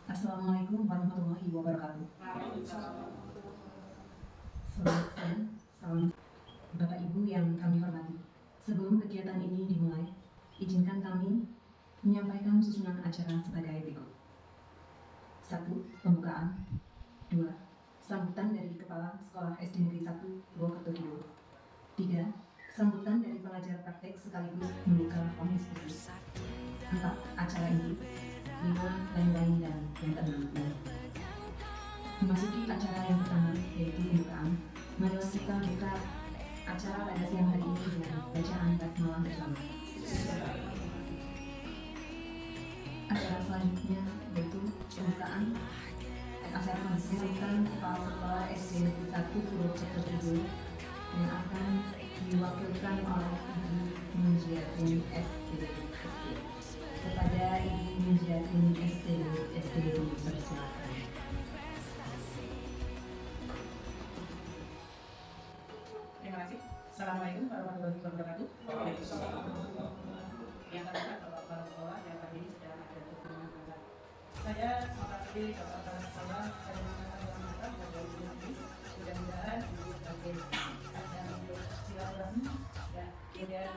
Assalamualaikum warahmatullahi wabarakatuh. Selamat siang, salam Bapak Ibu yang kami hormati. Sebelum kegiatan ini dimulai, izinkan kami menyampaikan susunan acara sebagai berikut. 1. Pembukaan. 2. Sambutan dari Kepala Sekolah SD Negeri 1 Purwokerto Kidul. 3. Sambutan dari pengajar praktek sekaligus membuka diskusi. 4. Acara ini 5. Lain-lain dan yang keenam. Memasuki acara yang pertama yaitu pembukaan. Marilah kita buka acara pada siang hari ini dengan bacaan basmalah bersama. Acara selanjutnya yaitu pembukaan acara selanjutnya Kepala Sekolah SD Negeri 1 Purwokerto Kidul yang akan diwakilkan oleh Ibu Munjiatin SDD. Kepada Ibu Munjiatin SDD dipersilakan. Terima kasih. Assalamualaikum warahmatullahi wabarakatuh. Yang terhormat Bapak Kepala Sekolah yang tadi ini sedang ada pertemuan antar. Saya mewakili Bapak Kepala Sekolah, saya mengatakan dalam masalah dari ini, mudah-mudahan ini sebagai ajang untuk silaturahmi dan kemudian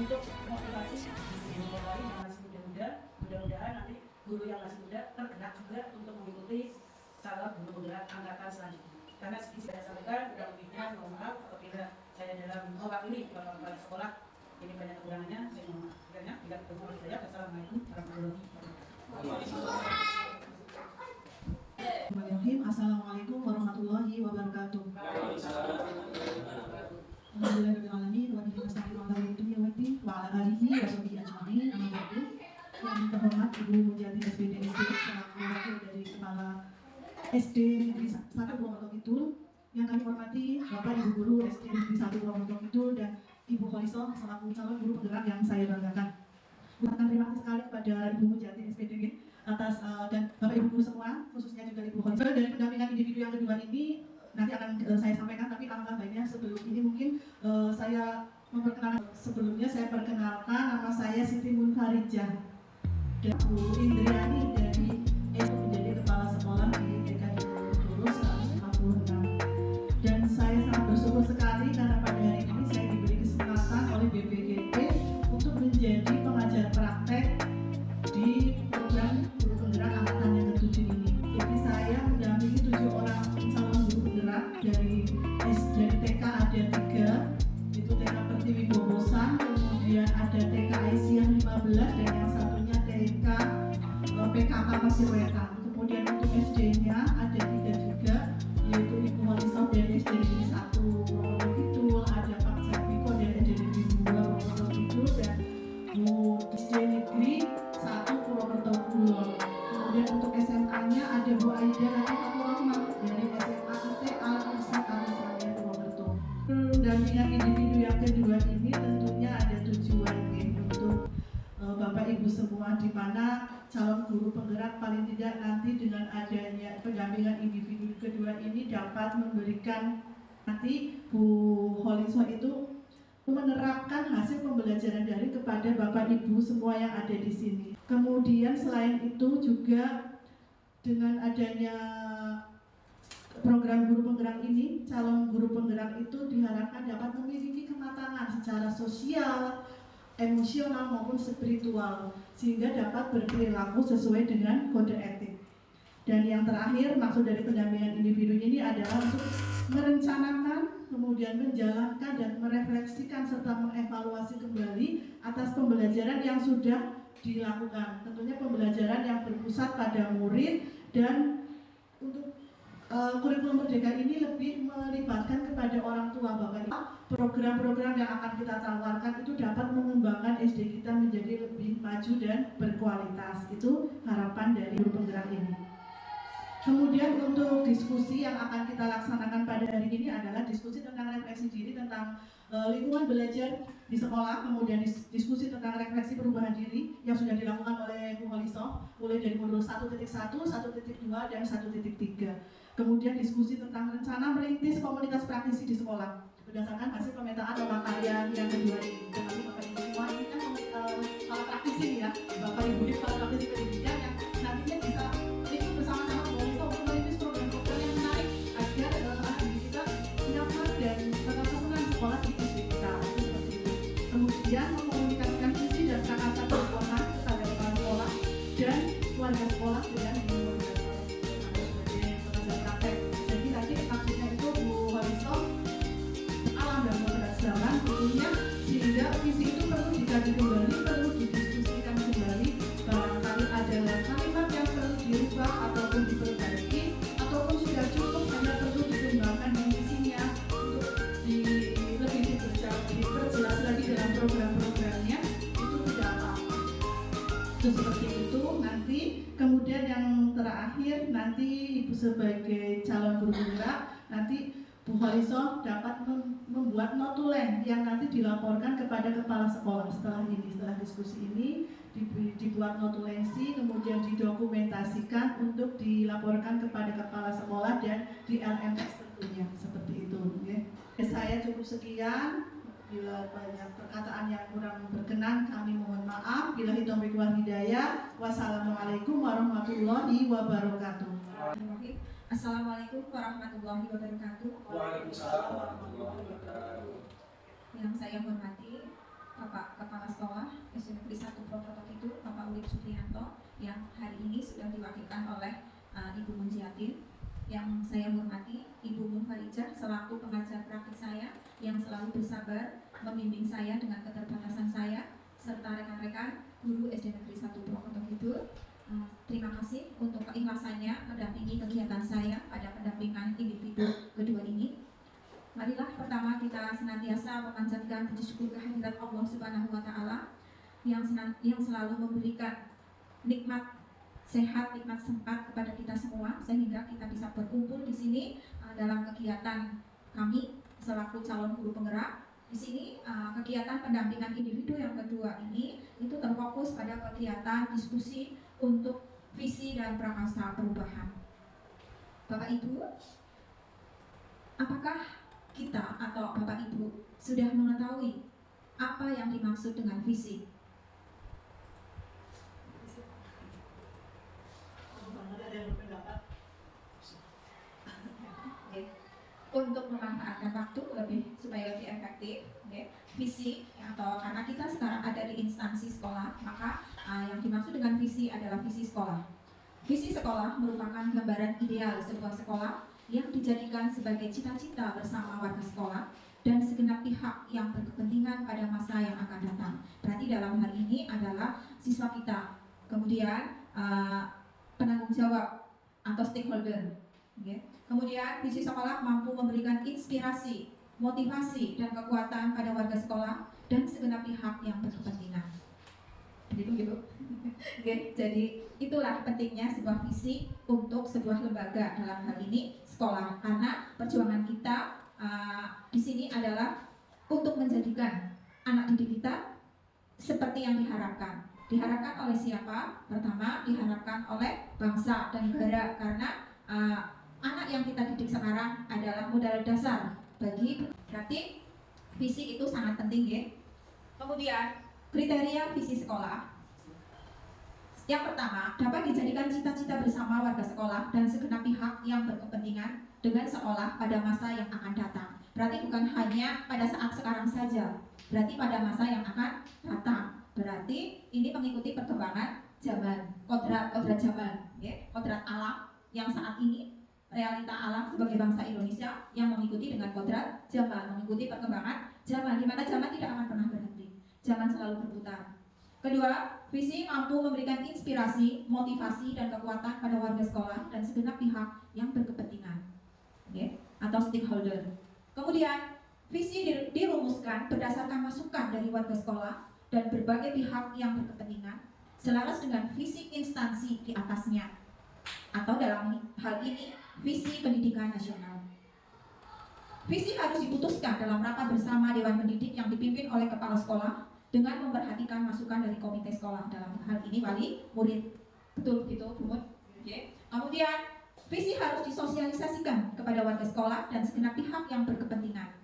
untuk motivasi guru lain yang masih muda-muda, mudah-mudahan nanti guru yang masih muda tergerak juga untuk mengikuti calon guru penggerak angkatan selanjutnya. Karena seperti saya sampaikan, sudah lebihnya mohon maaf apabila saya dalam mewakili Bapak Kepala Sekolah ini banyak kekurangannya, saya mohon maaf. Kiranya tidak bertemu oleh saya. Assalamualaikum warahmatullahi wabarakatuh. Assalamualaikum warahmatullahi wabarakatuh. Alhamdulillahirrahmanirrahim. Wa bihi nasta'inu ala dunya wa din wa ala alihi wa sahbihi ajma'in. Amma ba'du. Yang terhormat Ibu Munjiatin SPDD selaku wakil dari Kepala SD Negeri 1 Purwokerto Kidul. Yang kami hormati Bapak Ibu Guru SD Negeri 1 Purwokerto Kidul dan Ibu Kholisoh selaku calon guru penggerak yang saya banggakan. Ucapkan terima kasih sekali kepada Ibu Munjiatin SPDD atas dan Bapak Ibu Guru semua, khususnya juga Ibu Kholisoh. Dari pendampingan individu yang kedua ini nanti akan saya sampaikan, tapi alangkah baiknya sebelum ini mungkin saya memperkenalkan. Sebelumnya saya perkenalkan, nama saya Siti Munfarijah dan Bu Indriani dari menjadi Kepala Sekolah di DKI Bengkulu 156. Dan saya sangat bersyukur sekali karena pada hari ini saya diberi kesempatan oleh BPGP untuk menjadi pengajar praktek di program guru penggerak angkatan yang ke-7 ini. Jadi saya mendampingi 7 orang calon guru penggerak dari TK ada 3, itu TK Pertiwi Bobosan, kemudian ada TK Aisyah 15 dan yang satunya TK PKK Pasir Wetan. Kemudian untuk SD-nya ada 3 juga, yaitu Ibu Kholisoh dari SD Negeri 1 Purwokerto Kidul, ada Pak Jatmiko dari SD Negeri 2 Purwokerto Kidul dan Bu SD Negeri 1 Purwokerto Kulon. Kemudian untuk SMA-nya ada Bu Aida Latif Rahman dari SMA IT Al-Irsi Kalisaya Purwokerto. Pendampingan individu yang kedua ini tentunya ada tujuan untuk Bapak Ibu semua, di mana calon guru penggerak paling tidak nanti dengan adanya pendampingan individu kedua ini dapat memberikan, nanti Bu Kholisoh itu menerapkan hasil pembelajaran daring kepada Bapak Ibu semua yang ada di sini. Kemudian selain itu juga dengan adanya program guru penggerak ini, calon guru penggerak itu diharapkan dapat memiliki kematangan secara sosial, emosional maupun spiritual, sehingga dapat berperilaku sesuai dengan kode etik. Dan yang terakhir, maksud dari pendampingan individu ini adalah untuk merencanakan, kemudian menjalankan dan merefleksikan serta mengevaluasi kembali atas pembelajaran yang sudah dilakukan. Tentunya pembelajaran yang berpusat pada murid, dan untuk kurikulum Merdeka ini lebih melibatkan kepada orang tua Bapak Ibu. Program-program yang akan kita tawarkan itu dapat mengembangkan SD kita menjadi lebih maju dan berkualitas. Itu harapan dari guru penggerak ini. Kemudian untuk diskusi yang akan kita laksanakan pada hari ini adalah diskusi tentang refleksi diri tentang lingkungan belajar di sekolah, kemudian diskusi tentang refleksi perubahan diri yang sudah dilakukan oleh Bu Kholisoh mulai dari modul 1.1, 1.2, dan 1.3. Kemudian diskusi tentang rencana merintis komunitas praktisi di sekolah berdasarkan hasil pemetaan pemakaian yang kedua ini. Jadi Bapak Ibu semua ini kan para praktisi ya, Bapak Ibu para praktisi pendidikan yang nantinya bisa warga sekolah ya di warga sekolah sebagai pengajar praktek. Jadi tadi maksudnya itu Bu Waliso alam dan keberhasilan tentunya, sehingga visi itu perlu dikaji kembali, perlu didiskusikan kembali, barangkali ada kalimat yang perlu dirubah ataupun diperbaiki, ataupun sudah cukup hanya perlu dikembangkan di visinya untuk lebih diperjelas lagi dalam program-programnya, itu tidak apa-apa. Itu seperti itu. Nanti kemudian yang terakhir, nanti Ibu sebagai calon guru penggerak, nanti Bu Waliso dapat membuat notulen yang nanti dilaporkan kepada kepala sekolah setelah diskusi ini dibuat notulensi, kemudian didokumentasikan untuk dilaporkan kepada kepala sekolah dan di LMS tentunya, seperti itu. Ya. Saya cukup sekian. Bila banyak perkataan yang kurang berkenan, kami mohon maaf. Bila taufiq wal hidayah. Wassalamualaikum warahmatullahi wabarakatuh. Assalamualaikum warahmatullahi wabarakatuh. Waalaikumsalam warahmatullahi wabarakatuh. Yang saya hormati Bapak Kepala Sekolah SD Negeri 1 Proto itu, Bapak Urip Supriyanto, yang hari ini sudah diwakilkan oleh Ibu Munjiatin. Yang saya hormati Ibu Munfarijah selaku pengajar praktik saya yang selalu bersabar membimbing saya dengan keterbatasan saya, serta rekan-rekan guru SD Negeri 1 Proto itu. Terima kasih untuk keikhlasannya mendampingi kegiatan saya pada pendampingan individu kedua ini. Marilah pertama kita senantiasa memanjatkan puji syukur kehadirat Allah Subhanahu wa taala yang selalu memberikan nikmat sehat, nikmat sempat kepada kita semua sehingga kita bisa berkumpul di sini dalam kegiatan kami selaku calon guru penggerak. Di sini kegiatan pendampingan individu yang kedua ini itu terfokus pada kegiatan diskusi untuk visi dan prakarsa perubahan. Bapak Ibu, apakah kita atau Bapak Ibu sudah mengetahui apa yang dimaksud dengan visi? Untuk memanfaatkan waktu supaya lebih efektif, visi atau karena kita sekarang ada di instansi sekolah, maka yang dimaksud dengan visi adalah visi sekolah. Visi sekolah merupakan gambaran ideal sebuah sekolah yang dijadikan sebagai cita-cita bersama warga sekolah dan segenap pihak yang berkepentingan pada masa yang akan datang. Berarti dalam hal ini adalah siswa kita, kemudian penanggung jawab atau stakeholder. Kemudian visi sekolah mampu memberikan inspirasi, motivasi, dan kekuatan pada warga sekolah dan segenap pihak yang berkepentingan. Gitu. Jadi itulah pentingnya sebuah visi untuk sebuah lembaga, dalam hal ini sekolah, karena perjuangan kita di sini adalah untuk menjadikan anak didik kita seperti yang diharapkan. Diharapkan oleh siapa? Pertama, diharapkan oleh bangsa dan negara, karena anak yang kita didik sekarang adalah modal dasar bagi, berarti visi itu sangat penting ya. Kemudian kriteria visi sekolah. Yang pertama, dapat dijadikan cita-cita bersama warga sekolah dan segenap pihak yang berkepentingan dengan sekolah pada masa yang akan datang. Berarti bukan hanya pada saat sekarang saja, berarti pada masa yang akan datang. Berarti ini mengikuti perkembangan zaman, kodrat zaman, ya, kodrat alam yang saat ini realita alam sebagai bangsa Indonesia yang mengikuti dengan kodrat zaman, mengikuti perkembangan zaman, di mana zaman tidak akan pernah berhenti, zaman selalu berputar. Kedua, visi mampu memberikan inspirasi, motivasi, dan kekuatan pada warga sekolah dan segenap pihak yang berkepentingan, atau stakeholder. Kemudian, visi dirumuskan berdasarkan masukan dari warga sekolah dan berbagai pihak yang berkepentingan, selaras dengan visi instansi di atasnya, atau dalam hal ini visi pendidikan nasional. Visi harus diputuskan dalam rapat bersama Dewan Pendidik yang dipimpin oleh kepala sekolah dengan memperhatikan masukan dari komite sekolah, dalam hal ini wali murid. Betul gitu, Bu Mut? Kemudian visi harus disosialisasikan kepada warga sekolah dan segenap pihak yang berkepentingan.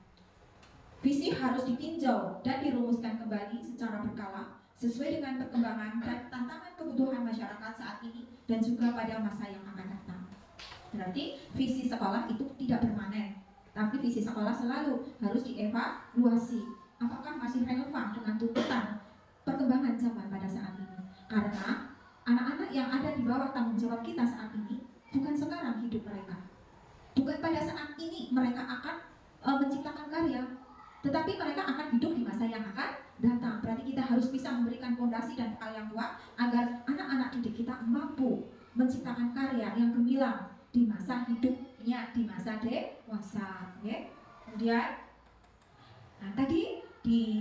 Visi harus ditinjau dan dirumuskan kembali secara berkala sesuai dengan perkembangan dan tantangan kebutuhan masyarakat saat ini dan juga pada masa yang akan datang. Berarti visi sekolah itu tidak permanen, tapi visi sekolah selalu harus dievaluasi. Apakah masih relevan dengan tuntutan perkembangan zaman pada saat ini? Karena anak-anak yang ada di bawah tanggung jawab kita saat ini bukan sekarang hidup mereka. Bukan pada saat ini mereka akan menciptakan karya, tetapi mereka akan hidup di masa yang akan datang. Berarti kita harus bisa memberikan fondasi dan bekal yang kuat agar anak-anak didik kita mampu menciptakan karya yang gemilang di masa hidupnya, di masa dewasa. Okay? Kemudian, nah tadi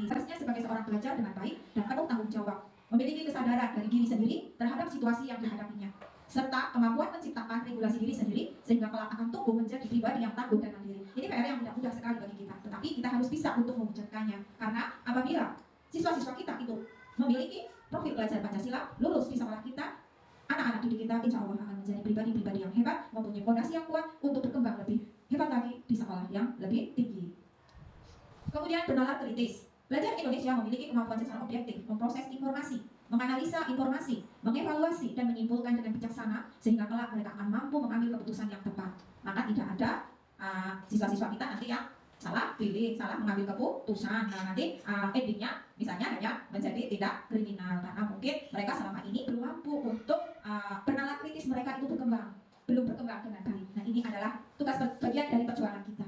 harusnya sebagai seorang pelajar dengan baik dan penuh tanggung jawab, memiliki kesadaran dari diri sendiri terhadap situasi yang dihadapinya, serta kemampuan menciptakan regulasi diri sendiri sehingga kelak akan tumbuh menjadi pribadi yang tangguh dan mandiri. Ini PR yang tidak mudah sekali bagi kita, tetapi kita harus bisa untuk mewujudkannya. Karena apabila siswa-siswa kita itu memiliki profil belajar Pancasila, lulus di sekolah kita, anak-anak didik kita insya Allah akan menjadi pribadi-pribadi yang hebat, mempunyai fondasi yang kuat untuk berkembang lebih hebat lagi di sekolah yang lebih tinggi. Kemudian bernalar kritis. Belajar Indonesia memiliki kemampuan secara objektif memproses informasi, menganalisa informasi, mengevaluasi dan menyimpulkan dengan bijaksana sehingga kelak mereka akan mampu mengambil keputusan yang tepat. Maka tidak ada siswa-siswa kita nanti yang salah pilih, salah mengambil keputusan. Nah nanti endingnya misalnya hanya menjadi tidak kriminal karena mungkin mereka selama ini belum mampu untuk bernalar kritis mereka itu belum berkembang dengan baik. Nah ini adalah tugas bagian dari perjuangan kita.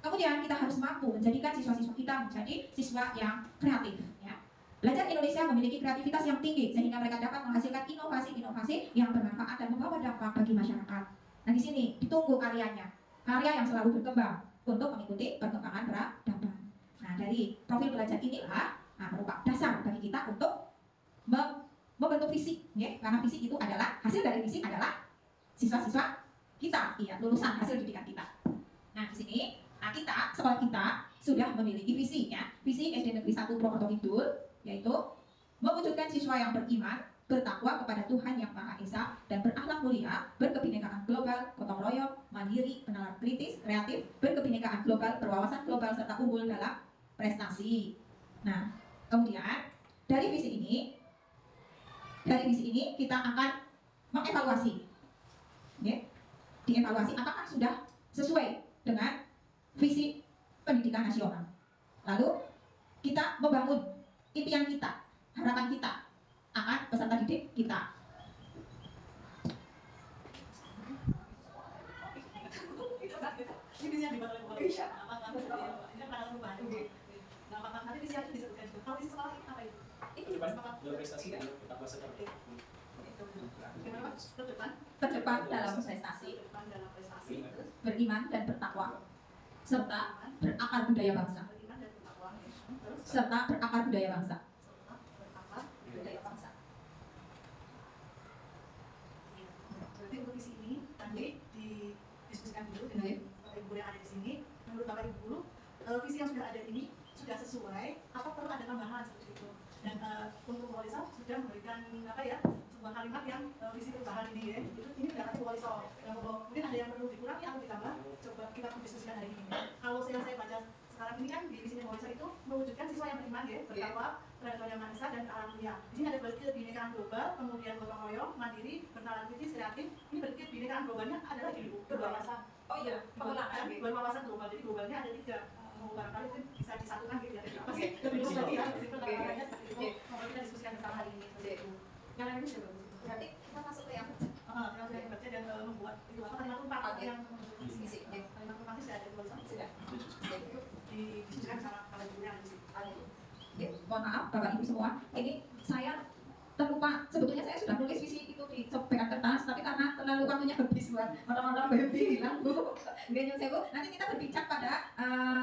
Kemudian kita harus mampu menjadikan siswa-siswa kita menjadi siswa yang kreatif. Ya. Belajar Indonesia memiliki kreativitas yang tinggi sehingga mereka dapat menghasilkan inovasi-inovasi yang bermanfaat dan membawa dampak bagi masyarakat. Nah di sini ditunggu karyanya, karya yang selalu berkembang untuk mengikuti perkembangan peradaban. Nah dari profil belajar inilah merupakan dasar bagi kita untuk membentuk visi, ya. Karena visi itu adalah hasil dari visi adalah siswa-siswa kita, ya, lulusan hasil didikan kita. Nah di sini kita, sekolah kita sudah memiliki visi, ya. Visi SD Negeri 1 Purwokerto Kidul, yaitu mewujudkan siswa yang beriman, bertakwa kepada Tuhan Yang Maha Esa, dan berakhlak mulia, berkebinekaan global, gotong royong, mandiri, penalar kritis, kreatif, berkebinekaan global, berwawasan global, serta unggul dalam prestasi. Nah, kemudian dari visi ini kita akan mengevaluasi, ya. Dievaluasi apakah sudah sesuai dengan visi pendidikan nasional. Lalu kita membangun impian kita, harapan kita akan peserta didik kita. Ini bisa dibangun oleh apa ini akan perubahan. Nah, maka nanti di sini disebutkan juga. Kalau di sekolah apa itu? Itu dalam prestasi kita kuasa seperti Terdepan dalam prestasi, beriman dan bertakwa, serta berakar budaya bangsa. Berarti untuk visi ini nanti didiskusikan dulu dengan Bapak Ibu yang ada di sini. Menurut Bapak Ibu guru, visi yang sudah ada ini sudah sesuai atau perlu ada tambahan seperti itu? Dan untuk Bu Walisa sudah memberikan sebuah kalimat yang visi perubahan ini ya. Ini berarti Bu Walisa yang mungkin ada yang perlu dikurangi atau ditambah. Coba kita diskusikan hari ini. Kalau saya baca sekarang ini kan di visinya Bu Walisa itu mewujudkan siswa yang beriman ya, bertakwa terhadap Tuhan Yang Maha Esa dan alam mulia. Di sini ada kebinekaan global, kemudian gotong royong, mandiri, bernalar kritis, kreatif. Ini berarti kebinekaan globalnya adalah Ibu berwawasan. Oh iya, berwawasan global. Jadi globalnya ada 3. Barangkali itu bisa disatukan gitu ya. Pasti lebih luas lagi ya. Simpelnya seperti itu. Kalau kita diskusikan bersama hari ini seperti itu. Yang lain itu sudah bagus. berarti kita masuk ke yang yang baca dan membuat itu apa kalimat empat yang visi. kalimat empat sudah ada dua Sudah. didiskusikan sama kalian dulu yang di sini. Ya, mohon maaf Bapak Ibu semua, ini saya terlupa. Sebetulnya saya sudah tulis visi itu di sepekan kertas, tapi karena terlalu waktunya habis buat orang-orang baby bilang Bu, nggak saya Bu. Nanti kita berbicara pada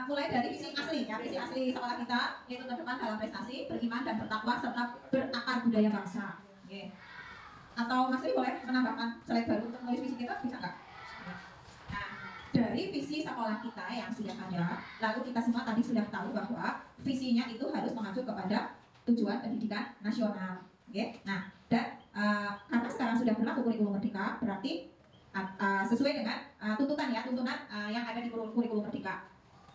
mulai dari visi asli ya, visi asli sekolah kita yaitu terdepan dalam prestasi, beriman dan bertakwa serta berakar budaya bangsa. Okay. Atau Mas Ri boleh menambahkan slide baru untuk menulis visi kita, bisa nggak? Nah, dari visi sekolah kita yang sudah ada, lalu kita semua tadi sudah tahu bahwa visinya itu harus mengacu kepada tujuan pendidikan nasional. Okay. Nah, dan karena sekarang sudah berlaku kurikulum merdeka, berarti sesuai dengan tuntutan yang ada di kurikulum merdeka.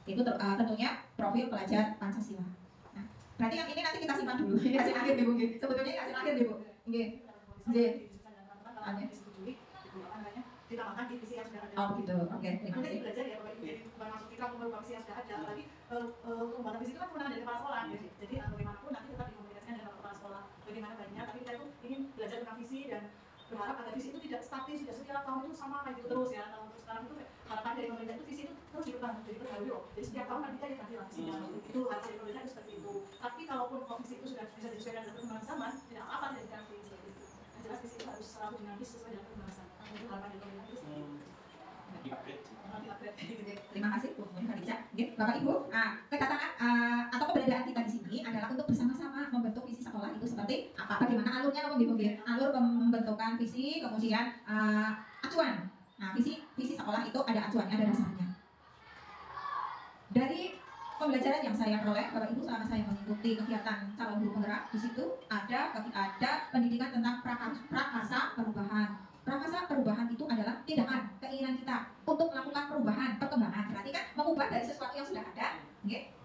Itu tentunya profil pelajar Pancasila. Nah, berarti yang ini nanti kita simpan dulu. Ini hasil akhir deh Bu. Sebetulnya ini hasil akhir deh Bu. Nggih. Ditambahkan di visi yang sudah ada. Oh gitu, oke. Terima Nanti kasih. belajar ya Bapak Ibu, jadi bukan maksud kita untuk merubah visi yang sudah ada, apalagi untuk membuat visi itu kan kewenangan dari kepala sekolah, jadi bagaimanapun nanti tetap dikomunikasikan dengan kepala sekolah bagaimana baiknya, tapi kita itu ingin belajar tentang visi dan berharap agar visi itu tidak statis, tidak setiap tahun itu sama kayak gitu terus ya. Kalau untuk sekarang itu harapan dari pemerintah itu visi itu terus diperbarui loh. Jadi setiap tahun nanti kita ganti lah visinya. Itu harapan dari pemerintah itu seperti itu. Tapi kalaupun visi itu sudah bisa disesuaikan dengan perkembangan zaman, tidak apa-apa tidak diganti seperti itu. Yang jelas visi itu harus selalu dinamis sesuai dengan perkembangan zaman. Itu harapan dari pemerintah itu seperti itu. Terima kasih Bu Khadijah. Bapak Ibu, kedatangan atau keberadaan kita di sini adalah untuk bersama-sama membentuk visi sekolah itu seperti apa? Bagaimana alurnya? Alur pembentukan visi, kemudian acuan. Nah, visi sekolah itu ada acuannya, ada dasarnya. Dari pembelajaran yang saya peroleh, Bapak Ibu, selama saya mengikuti kegiatan calon guru penggerak, di situ ada pendidikan tentang prakarsa perubahan. Prakarsa perubahan itu adalah tindakan, keinginan kita untuk melakukan perubahan, perkembangan. Berarti kan mengubah dari sesuatu yang sudah ada,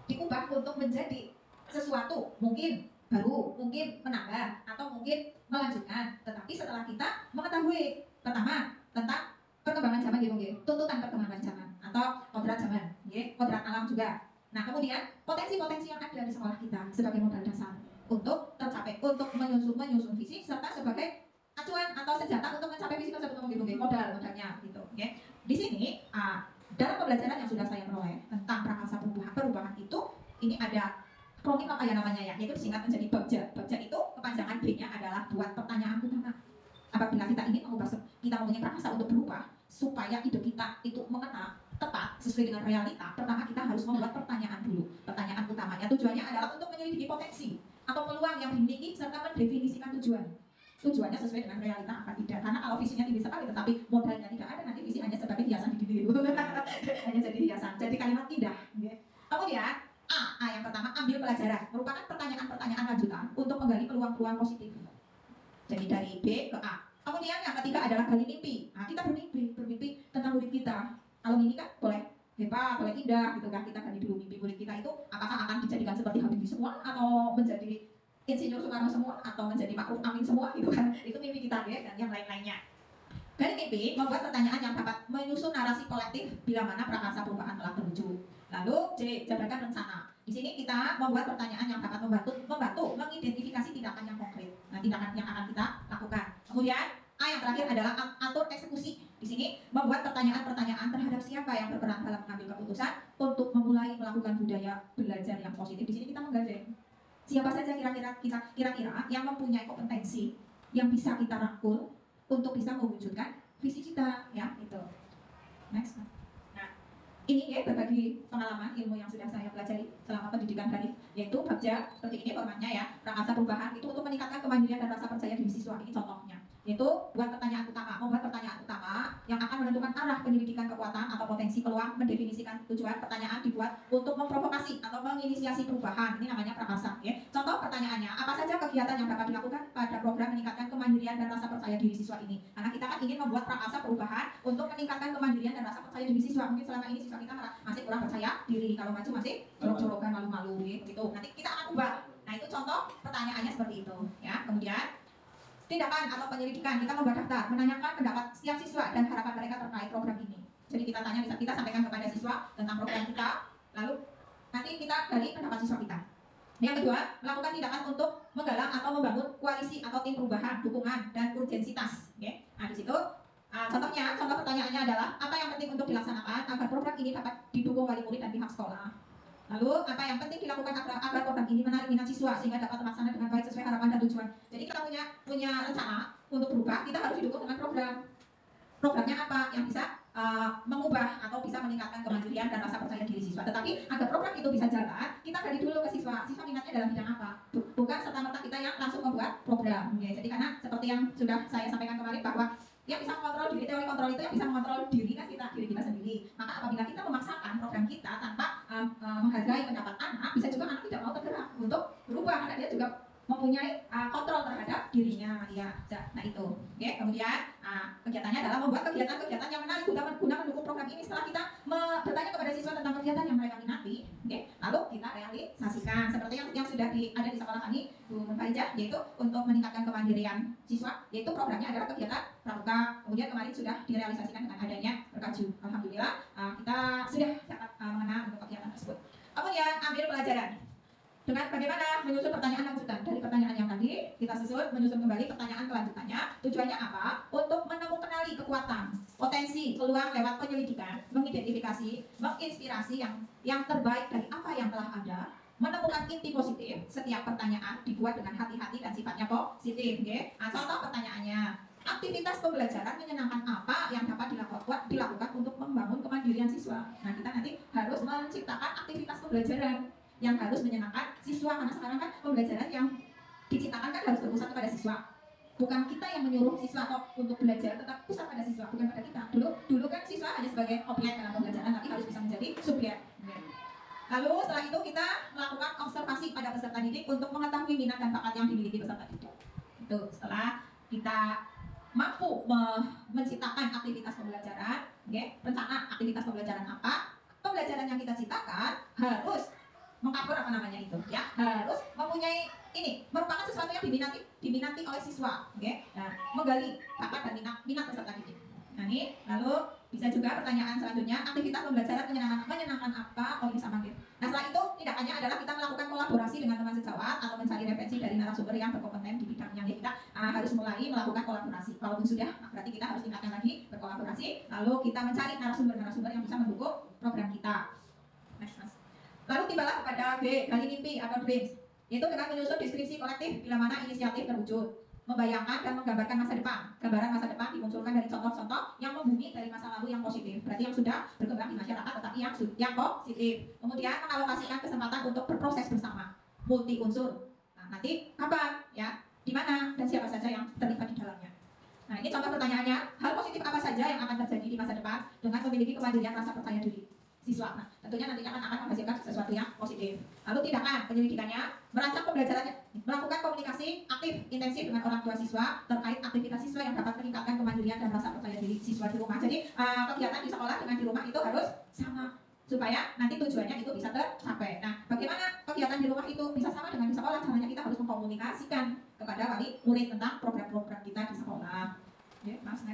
diubah untuk menjadi sesuatu mungkin baru, mungkin menambah, atau mungkin melanjutkan. Tetapi setelah kita mengetahui pertama tentang perkembangan zaman tuntutan perkembangan zaman atau kodrat zaman, kodrat alam juga. Nah, kemudian potensi-potensi yang ada di sekolah kita sebagai modal dasar untuk tercapai, untuk menyusun visi serta sebagai acuan atau senjata untuk mencapai visi tersebut, modalnya gitu. Di sini dalam pembelajaran yang sudah saya peroleh tentang prakarsa perubahan itu, ini ada kronik apa ya namanya ya, yaitu disingkat menjadi BABJA. BABJA itu kepanjangan B-nya adalah buat pertanyaan utama. Apabila kita ingin kita mempunyai prakarsa untuk berubah supaya hidup kita itu mengena tepat sesuai dengan realita, pertama kita harus membuat pertanyaan dulu. Pertanyaan utamanya tujuannya adalah untuk menyelidiki potensi atau peluang yang dimiliki serta mendefinisikan tujuannya sesuai dengan realita apa tidak. Karena kalau visinya tinggi sekali tetapi modalnya tidak ada, nanti visi hanya sebagai hiasan di diri hanya jadi hiasan, jadi kalimat indah. Kemudian A yang pertama, ambil pelajaran, merupakan pertanyaan-pertanyaan lanjutan untuk menggali peluang-peluang positif. Jadi dari B ke A. Kemudian yang ketiga adalah gali mimpi. Kita bermimpi tentang murid kita. Kalau mimpi kan boleh hebat, boleh indah gitu kan. Kita gali dulu mimpi murid kita itu apakah akan dijadikan seperti Habibie semua atau menjadi Insinyur Soekarno semua atau menjadi Ma'ruf Amin semua gitu kan. Itu mimpi kita dan yang lain-lainnya. Dari mimpi membuat pertanyaan yang dapat menyusun narasi kolektif bila mana prakarsa perubahan telah terwujud. Lalu C, jabarkan rencana. Di sini kita membuat pertanyaan yang dapat membantu mengidentifikasi tindakan yang konkret. Nah, tindakan yang akan kita lakukan. Kemudian A yang terakhir adalah atur eksekusi. Di sini membuat pertanyaan-pertanyaan terhadap siapa yang berperan dalam mengambil keputusan untuk memulai melakukan budaya belajar yang positif. Di sini kita menggandeng siapa saja kira-kira yang mempunyai kompetensi yang bisa kita rangkul untuk bisa mewujudkan visi kita, ya itu. Next. Nah, ini ya berbagi pengalaman ilmu yang sudah saya pelajari selama pendidikan tadi, yaitu BABJA seperti ini formatnya ya, prakarsa perubahan itu untuk meningkatkan kemandirian dan rasa percaya diri siswa. Ini contohnya, yaitu membuat pertanyaan utama yang akan menentukan arah penyelidikan kekuatan atau potensi peluang, mendefinisikan tujuan. Pertanyaan dibuat untuk memprovokasi atau menginisiasi perubahan. Ini namanya prakarsa. Contoh pertanyaannya, apa saja kegiatan yang dapat dilakukan pada program meningkatkan kemandirian dan rasa percaya diri siswa ini? Karena kita kan ingin membuat prakarsa perubahan untuk meningkatkan kemandirian dan rasa percaya diri siswa. Mungkin selama ini siswa kita masih kurang percaya diri, kalau maju masih jorok-jorokan, malu-malu gitu. Nanti kita akan ubah. Nah, itu contoh pertanyaannya seperti itu ya. Kemudian tindakan atau penyelidikan, kita membuat daftar, menanyakan pendapat setiap siswa dan harapan mereka terkait program ini. Jadi kita tanya, kita sampaikan kepada siswa tentang program kita, lalu nanti kita gali pendapat siswa kita. Yang kedua, melakukan tindakan untuk menggalang atau membangun koalisi atau tim perubahan, dukungan, dan urgensitas. Nah, di situ contoh pertanyaannya adalah apa yang penting untuk dilaksanakan agar program ini dapat didukung wali murid dan pihak sekolah. Lalu apa yang penting dilakukan agar program ini menarik minat siswa sehingga dapat terlaksana dengan baik sesuai harapan dan tujuan. Jadi kita punya rencana untuk berubah, kita harus didukung dengan program. Programnya apa yang bisa mengubah atau bisa meningkatkan kemandirian dan rasa percaya diri siswa. Tetapi agar program itu bisa jalan, kita gali dulu ke siswa minatnya dalam bidang apa. Bukan serta-merta kita yang langsung membuat program. Jadi karena seperti yang sudah saya sampaikan kemarin bahwa yang bisa mengontrol diri, teori kontrol itu yang bisa mengontrol diri kita sendiri. Maka apabila kita memaksakan program kita tanpa menghargai pendapat anak, bisa juga anak tidak mau tergerak untuk berubah karena dia juga mempunyai kontrol terhadap dirinya, ya. Nah itu. Kemudian kegiatannya adalah membuat kegiatan-kegiatan yang menarik guna mendukung program ini. Setelah kita bertanya kepada siswa tentang kegiatan yang mereka minati, lalu kita realisasikan seperti yang sudah ada di sekolah kami, Bu Khadijah, yaitu untuk meningkatkan kemandirian siswa, yaitu programnya adalah kegiatan pramuka. Kemudian kemarin sudah direalisasikan dengan adanya berkaju. Alhamdulillah kita sudah dapat mengenal untuk kegiatan tersebut. Kemudian ambil pelajaran dengan bagaimana menyusun pertanyaan lanjutan dari pertanyaan yang tadi. kita menyusun kembali pertanyaan kelanjutannya. Tujuannya apa? Untuk mengenali kekuatan, potensi, peluang lewat penyelidikan, mengidentifikasi, menginspirasi yang terbaik dari apa yang telah ada, menemukan inti positif. Setiap pertanyaan dibuat dengan hati-hati dan sifatnya positif. Okay? Nah, contoh pertanyaannya, aktivitas pembelajaran menyenangkan apa yang dapat dilakukan untuk membangun kemandirian siswa. Nah, kita nanti harus menciptakan aktivitas pembelajaran yang harus menyenangkan siswa, karena sekarang kan pembelajaran yang diciptakan kan harus berpusat kepada siswa. Bukan kita yang menyuruh siswa kok untuk belajar, tetap pusat pada siswa, bukan pada kita. Dulu kan siswa hanya sebagai objek dalam pembelajaran, tapi harus bisa menjadi subjek. Lalu setelah itu kita melakukan observasi pada peserta didik untuk mengetahui minat dan bakat yang dimiliki peserta didik. Itu setelah kita mampu menciptakan aktivitas pembelajaran, rencana aktivitas pembelajaran apa, pembelajaran yang kita ciptakan harus mengcover apa namanya itu, ya, harus mempunyai ini, merupakan sesuatu yang diminati oleh siswa, nah, menggali bakat dan minat peserta didik. Nah, ini lalu bisa juga pertanyaan selanjutnya, aktivitas pembelajaran menyenangkan apa? Oh, ini sama gitu. Nah, setelah itu tindakannya adalah kita melakukan kolaborasi dengan teman sejawat atau mencari referensi dari narasumber yang berkompeten di bidangnya. Kita harus mulai melakukan kolaborasi. Walaupun sudah, berarti kita harus tingkatkan lagi berkolaborasi. Lalu kita mencari narasumber yang bisa mendukung program kita. Next. Lalu tibalah kepada B, gali mimpi atau dreams, yaitu dengan menyusun deskripsi kolektif bila mana inisiatif terwujud, membayangkan dan menggambarkan masa depan. Gambaran masa depan dimunculkan dari contoh-contoh yang membumi dari masa lalu yang positif, berarti yang sudah berkembang di masyarakat tetapi yang positif. Kemudian mengalokasikan kesempatan untuk berproses bersama, multi unsur. Nah, nanti kapan, ya, di mana dan siapa saja yang terlibat di dalamnya. Nah, ini contoh pertanyaannya, hal positif apa saja yang akan terjadi di masa depan dengan memiliki kemandirian rasa percaya diri siswa. Nah, tentunya nanti akan menghasilkan sesuatu yang positif. Lalu tindakan penyelidikannya, merancang pembelajarannya, melakukan komunikasi aktif intensif dengan orang tua siswa terkait aktivitas siswa yang dapat meningkatkan kemandirian dan rasa percaya diri siswa di rumah. Jadi kegiatan di sekolah dengan di rumah itu harus sama supaya nanti tujuannya itu bisa tercapai. Nah, bagaimana kegiatan di rumah itu bisa sama dengan di sekolah? Caranya kita harus mengkomunikasikan kepada wali murid tentang program-program kita di sekolah. Next.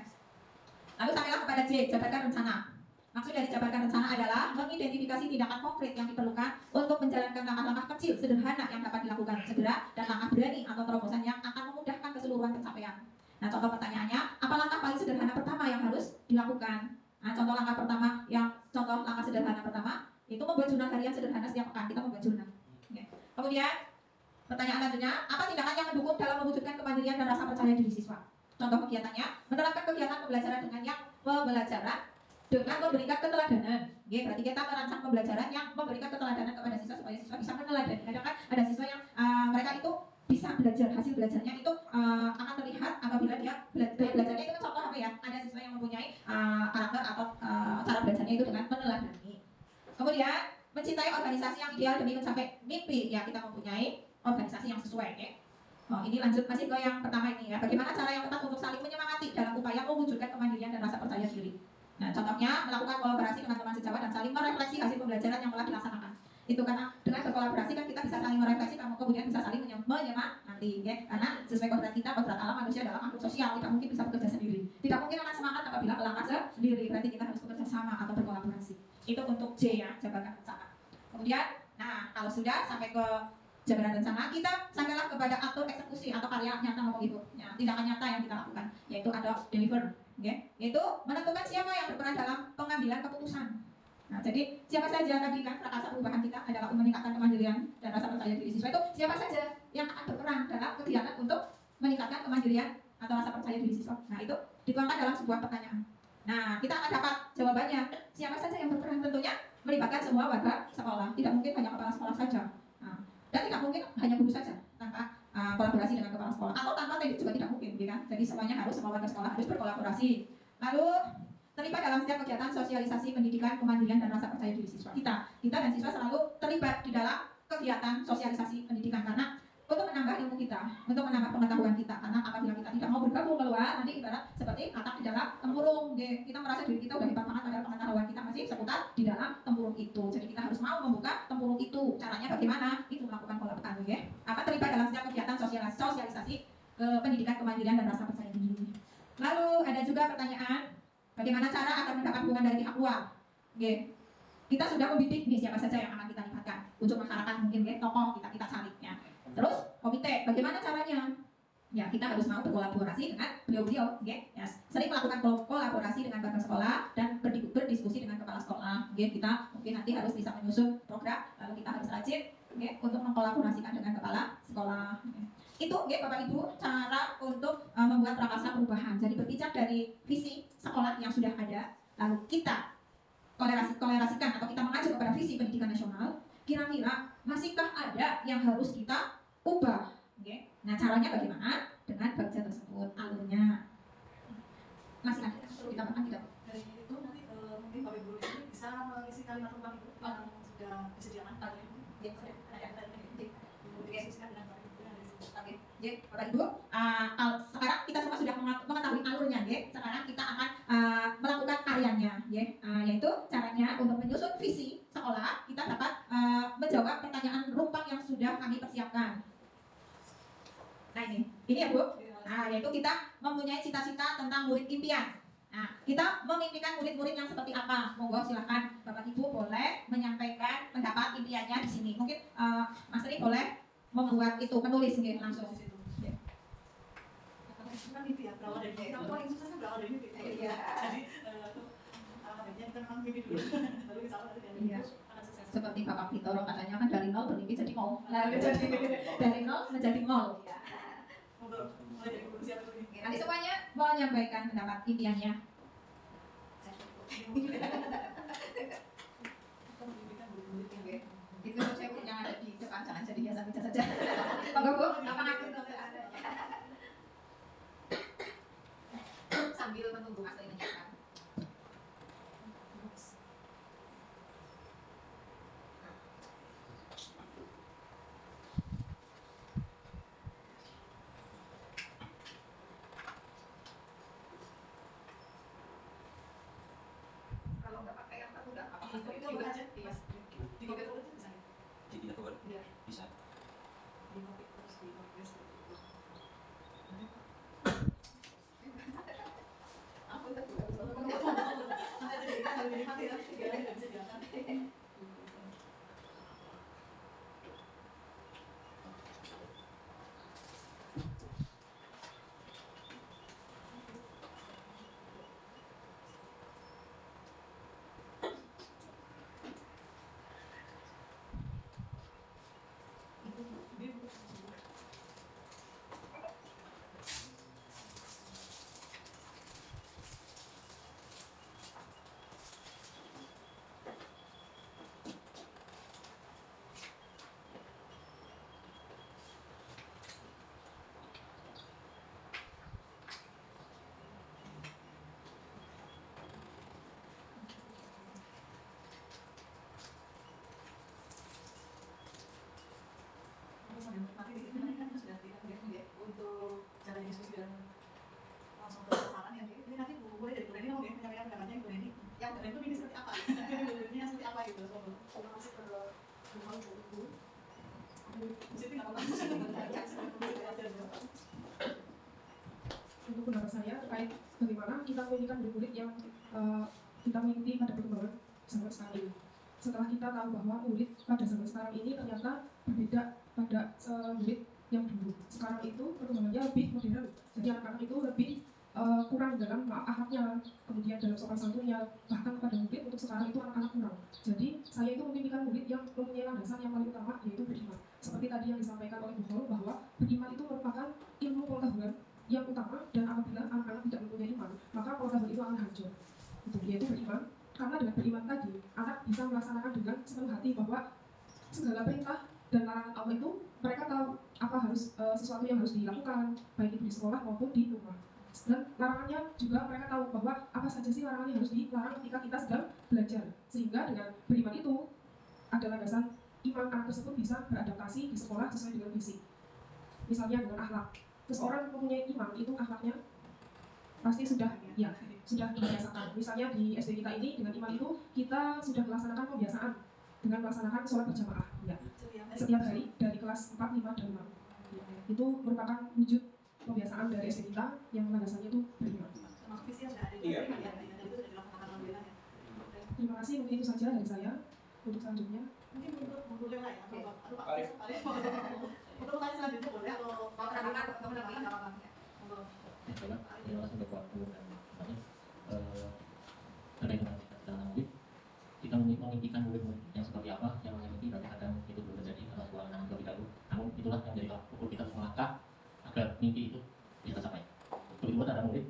Lalu sampailah kepada J, jabarkan rencana. Maksud dari jabarkan rencana adalah mengidentifikasi tindakan konkret yang diperlukan untuk menjalankan langkah-langkah kecil sederhana yang dapat dilakukan segera dan langkah berani atau terobosan yang akan memudahkan keseluruhan pencapaian. Nah, contoh pertanyaannya, apa langkah paling sederhana pertama yang harus dilakukan? Nah, contoh langkah sederhana pertama itu membuat jurnal harian sederhana setiap pekan. Kita membuat jurnal. Kemudian pertanyaan selanjutnya, apa tindakan yang mendukung dalam mewujudkan kemandirian dan rasa percaya diri siswa? Contoh kegiatannya, menerapkan kegiatan pembelajaran dengan memberikan keteladanan. Berarti kita merancang pembelajaran yang memberikan keteladanan kepada siswa supaya siswa bisa meneladani. Kadang kan ada siswa yang mereka itu bisa belajar, hasil belajarnya itu akan terlihat apabila dia belajarnya itu kan contoh apa ya? Ada siswa yang mempunyai karakter atau cara belajarnya itu dengan meneladani. Kemudian mencintai organisasi yang ideal demi mencapai mimpi. Ya, kita mempunyai organisasi yang sesuai. Oh, ini lanjut masih ke yang pertama ini ya. Bagaimana cara yang tepat untuk saling menyemangati dalam upaya mewujudkan kemandirian dan rasa percaya diri. Nah, contohnya melakukan kolaborasi dengan teman sejawat dan saling merefleksi hasil pembelajaran yang telah dilaksanakan. Itu karena dengan berkolaborasi kan kita bisa saling merefleksi, kemudian bisa saling menyemangati, ya. Karena sesuai kodrat kita, kodrat alam manusia dalam makhluk sosial, tidak mungkin bisa bekerja sendiri. Tidak mungkin akan semangat apabila melangkah sendiri. Berarti kita harus bekerja sama atau berkolaborasi. Itu untuk J ya, jabarkan rencana. Kemudian, nah kalau sudah sampai ke jabaran rencana, kita sampailah kepada atur eksekusi atau karya nyata ngomong ibu, ya, tindakan nyata yang kita lakukan, yaitu ada deliver, yaitu menentukan siapa yang berperan dalam pengambilan keputusan. Nah, jadi siapa saja tadi kan prakasa perubahan kita adalah meningkatkan kemandirian dan rasa percaya diri siswa, itu siapa saja yang akan berperan dalam kegiatan untuk meningkatkan kemandirian atau rasa percaya diri siswa. Nah, itu dituangkan dalam sebuah pertanyaan. Nah, kita akan dapat jawabannya. Siapa saja yang berperan, tentunya melibatkan semua warga sekolah. Tidak mungkin hanya kepala sekolah saja. Nah, dan tidak mungkin hanya guru saja tanpa kolaborasi dengan kepala sekolah, atau tanpa teknik juga tidak mungkin, kan? Jadi semuanya harus, semua warga sekolah harus berkolaborasi. Lalu terlibat dalam setiap kegiatan sosialisasi pendidikan kemandirian dan rasa percaya diri siswa. Kita dan siswa selalu terlibat di dalam kegiatan sosialisasi pendidikan karena untuk menambah ilmu kita, untuk menambah pengetahuan kita. Karena apabila kita tidak mau bergabung keluar, nanti ibarat seperti katak di dalam tempurung. Kita merasa diri kita udah hebat banget, padahal pengetahuan kita masih seputar di dalam tempurung itu. Jadi kita harus mau membuka tempurung itu. Caranya bagaimana? Itu melakukan kolaborasi. Apa terlibat dalam setiap kegiatan sosialisasi pendidikan kemandirian dan rasa percaya diri. Lalu ada juga pertanyaan, bagaimana cara agar mendapat dukungan dari pihak luar? Kita sudah membidik nih siapa saja yang akan kita libatkan. Unsur masyarakat mungkin, tokoh kita cari ya. Terus komite, bagaimana caranya? Ya, kita harus mau berkolaborasi dengan beliau-beliau, ya. Sering melakukan kolaborasi dengan bapak sekolah dan berdiskusi dengan kepala sekolah. Ya, kita mungkin nanti harus bisa menyusun program, lalu kita harus rajin, ya, untuk mengkolaborasikan dengan kepala sekolah. Ya. Itu, ya, Bapak Ibu, cara untuk membuat prakarsa perubahan. Jadi berpijak dari visi sekolah yang sudah ada, lalu kita kolerasikan atau kita mengacu kepada visi pendidikan nasional. Kira-kira masihkah ada yang harus kita ubah? Okay. Nah, caranya bagaimana? Dengan baca tersebut, alurnya. Masih ada yang perlu ditambahkan tidak? Dari itu nanti mungkin Bapak Ibu ini bisa mengisi kalimat rumpang itu yang sudah disediakan tadi. Ya, sudah ada. Didiskusikan dengan Bapak Ibu. Oke, jadi Bapak Ibu, sekarang kita semua sudah mengetahui alurnya, ya. Sekarang kita akan melakukan karyanya, ya. Yaitu caranya untuk menyusun visi sekolah, kita dapat menjawab pertanyaan rumpang yang sudah kami persiapkan. Nah, ini ya Bu. Yaitu kita mempunyai cita-cita tentang murid impian. Nah, kita memimpikan murid-murid yang seperti apa? Monggo silakan Bapak Ibu boleh menyampaikan pendapat impiannya di sini. Mungkin Mas Ri boleh membuat itu, menulis gitu langsung. Ya. Kan mimpi ya, berawal dari mimpi. Kalau yang susah kan berawal dari mimpi. Iya. Jadi alamatnya kita memang mimpi dulu. Lalu insya Allah dari mimpi akan sukses. Seperti Bapak Vitoro katanya kan dari nol bermimpi jadi nol. Nah, jadi dari nol menjadi nol. Mulai dari guru siapa dulu nih? Nanti semuanya menyampaikan pendapat impiannya. Itu saya punya ada di depan, jangan jadi biasa-biasa saja. Monggo Bu, apa aku ada? Sambil menunggu Mas Ri menyiapkan. Kalau nggak pakai yang udah apa? Itu boleh aja, Mas. Di kopi terus bisa. Jadi tidak keluar. Iya. Bisa. Di kopi terus di kopi terus. Aku udah Nanti jadi mati ya. Tidak bisa dilakukan. Nanti ini kan sudah untuk cara diskusi dan langsung ke sasaran ya. Ini nanti mulai dari Bu Reni mau menyampaikan pendapatnya Bu Reni. Yang Bu Reni ini seperti apa? Ini seperti apa gitu? Sebelum masuk ke rumah Bu. Jadi nggak apa-apa. Untuk pendapat saya terkait bagaimana kita memiliki murid yang kita mengikuti pada perkembangan zaman sekarang ini. Setelah kita tahu bahwa murid pada zaman sekarang ini ternyata berbeda pada murid yang dulu. Sekarang itu perkembangannya lebih modern. Jadi anak-anak itu lebih kurang dalam akhlaknya, kemudian dalam sopan santunnya, bahkan pada murid untuk sekarang itu anak-anak kurang. Jadi saya itu memimpikan murid yang mempunyai landasan yang paling utama, yaitu beriman. Seperti tadi yang disampaikan oleh Bu Hol, bahwa beriman itu merupakan ilmu pengetahuan yang utama, dan apabila anak-anak tidak mempunyai iman, maka pengetahuan itu akan hancur. Itu yaitu beriman. Karena dengan beriman tadi, anak bisa melaksanakan dengan sepenuh hati bahwa segala perintah dan larangan Allah itu mereka tahu apa harus sesuatu yang harus dilakukan, baik itu di sekolah maupun di rumah. Dan larangannya juga mereka tahu bahwa apa saja sih larangan yang harus dilarang ketika kita sedang belajar. Sehingga dengan beriman itu ada landasan iman, anak tersebut bisa beradaptasi di sekolah sesuai dengan visi. Misalnya dengan akhlak. Terus orang mempunyai iman itu akhlaknya pasti sudah dibiasakan. Misalnya di SD kita ini dengan iman itu kita sudah melaksanakan pembiasaan dengan melaksanakan sholat berjamaah ya, setiap hari dari kelas 4, 5, dan 6 ya. Itu merupakan wujud pembiasaan dari SD kita yang landasannya itu beriman. Termasuk visi yang sudah ada di Iya. ya, dan itu sudah dilakukan alhamdulillah ya. Terima kasih, mungkin itu saja dari saya. Untuk selanjutnya Mungkin untuk Lela ya, atau Pak. Untuk pertanyaan selanjutnya boleh atau Mau menambahkan atau menambahkan? terima kasih untuk waktu dan terkait dengan cita-cita murid. Kita memimpikan murid-murid yang seperti apa, yang mengikuti, tapi kadang itu belum terjadi karena kekurangan terlebih dahulu. Namun itulah yang menjadi tolak ukur kita melangkah agar mimpi itu bisa tercapai. Begitu pun ada murid,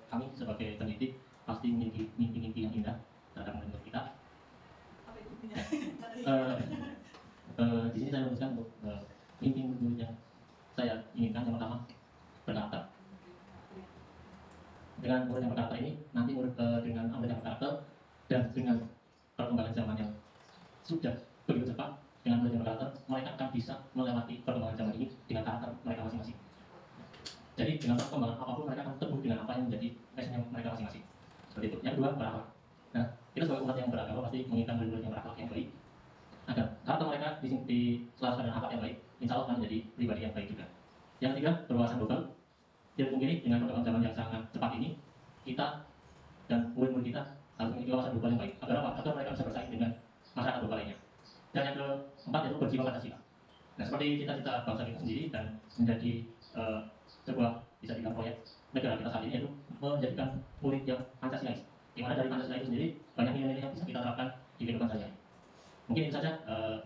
kami sebagai pendidik pasti memiliki mimpi-mimpi yang indah terhadap murid kita. Di sini saya menuliskan untuk mimpi murid yang saya inginkan. Yang pertama, berkarakter. Dengan murid yang berkarakter ini, nanti murid dengan murid yang berkarakter dan dengan perkembangan zaman yang sudah begitu cepat, dengan murid yang berkarakter, mereka akan bisa melewati perkembangan zaman ini dengan karakter mereka masing-masing. Jadi dengan perkembangan apapun mereka akan teguh dengan apa yang menjadi passion mereka masing-masing. Seperti itu. Yang kedua, berakhlak. Nah, kita sebagai umat yang beragama pasti menginginkan murid-murid yang berakhlak yang baik, agar karakter mereka diselaraskan dengan akhlak yang baik, insya Allah akan menjadi pribadi yang baik juga. Yang ketiga, berwawasan global. Tidak mungkin dengan perkembangan zaman yang sangat cepat ini, kita dan murid-murid kita harus memiliki wawasan global yang baik. Agar apa? Agar mereka bisa bersaing dengan masyarakat global lainnya. Dan yang keempat yaitu berjiwa Pancasila. Nah, seperti cita-cita bangsa kita sendiri dan menjadi sebuah bisa dibilang proyek negara kita saat ini, yaitu menjadikan murid yang Pancasilais. Di mana dari Pancasila itu sendiri banyak nilai-nilai yang bisa kita terapkan di kehidupan sehari-hari. Mungkin itu saja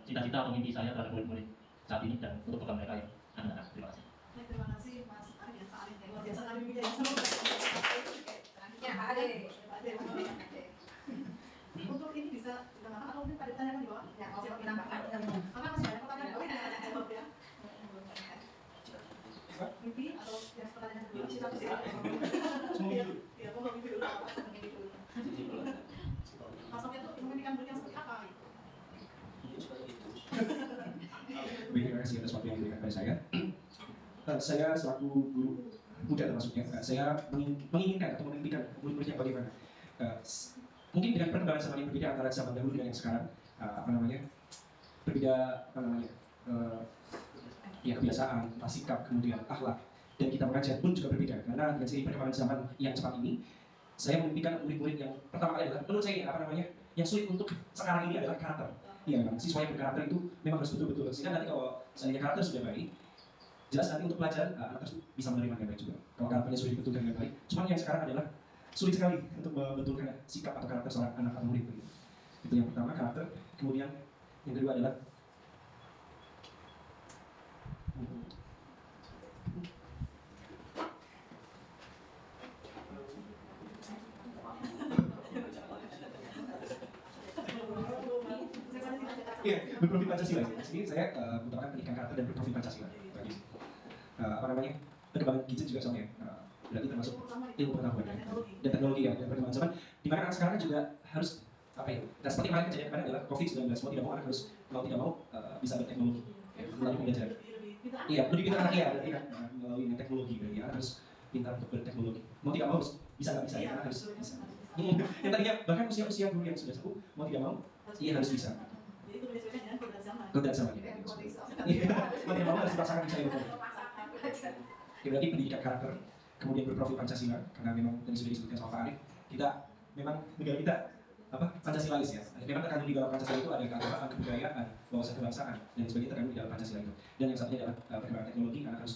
cita-cita atau mimpi saya terhadap murid-murid saat ini dan untuk program mereka yang akan datang. Terima kasih. Terima kasih Mas Arif, Pak Arif, luar biasa kali ini. Semoga Ya, Pak Ade. untuk ini bisa ditambahkan atau mungkin ada pertanyaan di bawah? Ya, mau ditambahkan. Karena masih banyak pertanyaan, boleh nggak jawab ya? Mimpi atau yang pertanyaan dulu? Cita-cita. Iya, monggo mimpi dulu. Mas Sofia tuh memimpikan murid yang seperti apa? Baik, terima kasih atas waktu yang diberikan pada saya. Saya selaku guru muda termasuknya, saya menginginkan atau memimpikan murid-murid yang bagaimana. Mungkin dengan perkembangan zaman yang berbeda antara zaman dahulu dengan yang sekarang, berbeda ya kebiasaan, sikap, kemudian akhlak, dan kita mengajar pun juga berbeda. Karena dengan seiring perkembangan zaman yang cepat ini, saya memimpikan murid-murid yang pertama kali adalah menurut saya yang sulit untuk sekarang ini adalah karakter. Iya, memang siswa yang berkarakter itu memang harus betul-betul. Sehingga nanti kalau seandainya karakter sudah baik, jelas nanti untuk pelajaran anak tersebut bisa menerima dengan baik juga. Kalau karakternya sudah dibetulkan dengan baik, cuman yang sekarang adalah sulit sekali untuk membetulkan sikap atau karakter seorang anak atau murid begitu. Itu yang pertama, karakter. Kemudian yang kedua adalah iya, berprofil Pancasila. Di sini saya mengutamakan pendidikan karakter dan berprofil Pancasila. Bagi perkembangan gadget juga sama ya. Berarti termasuk ilmu pengetahuan dan teknologi ya, dan perkembangan zaman. Di mana anak sekarang juga harus dan seperti kemarin kejadian kemarin adalah COVID-19, mau tidak mau anak harus mau tidak mau bisa berteknologi melalui pembelajaran. Iya, lebih pintar anak ya, berarti kan melalui teknologi berarti anak harus pintar untuk berteknologi. Mau tidak mau harus bisa nggak bisa ya, anak harus bisa. Yang tadinya bahkan usia guru yang sudah sepuh mau tidak mau iya harus bisa. Jadi itu menyesuaikan dengan kodrat zaman. Kodrat zaman ya. Iya, mau tidak mau harus dipaksakan bisa itu. Ya, berarti pendidikan karakter, kemudian berprofil Pancasila, karena memang tadi sudah disebutkan sama Pak Arif, kita memang negara kita Pancasilalis ya. Memang terkandung di dalam Pancasila itu ada keagamaan, kebudayaan, wawasan kebangsaan dan sebagainya terkandung di dalam Pancasila itu. Dan yang satunya adalah perkembangan teknologi, anak harus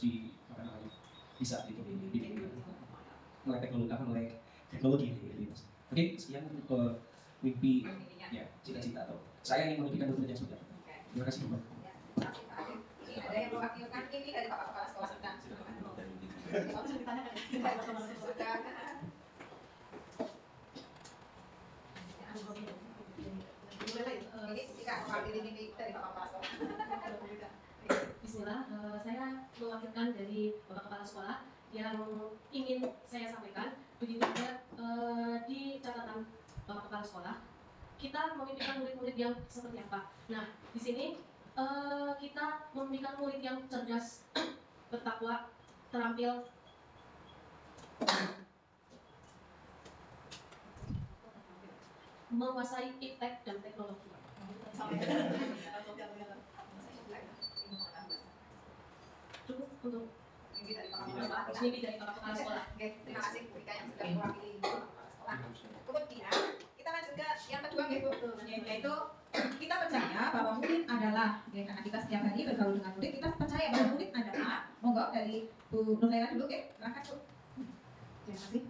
bisa itu melek teknologi gitu. Oke, sekian mimpi ya, cita-cita atau saya ingin memimpikan murid yang seperti apa. Terima kasih Bapak. Ini ada yang mewakilkan ini dari Bapak Kepala Sekolah sedang. Langsung ditanyakan ya. Ini tidak mewakili ini dari Bapak Kepala Sekolah. Bismillah, saya mewakilkan dari Bapak Kepala Sekolah yang ingin saya sampaikan. Begitu juga di catatan Bapak Kepala Sekolah, kita memimpikan murid-murid yang seperti apa. Nah, di sini kita memimpikan murid yang cerdas, bertakwa, terampil, menguasai iptek dan teknologi. Cukup untuk Mimpi dari Bapak mimpi dari Bapak Kepala Sekolah. Oke, terima kasih Bu Rika yang sudah mewakili Bapak Kepala Sekolah. Kemudian kita lanjut ke yang kedua Bu, yaitu kita percaya bahwa murid adalah, karena kita setiap hari bergaul dengan murid, kita percaya bahwa murid adalah, monggo dari Bu Nurlela dulu, silakan Bu. Terima kasih.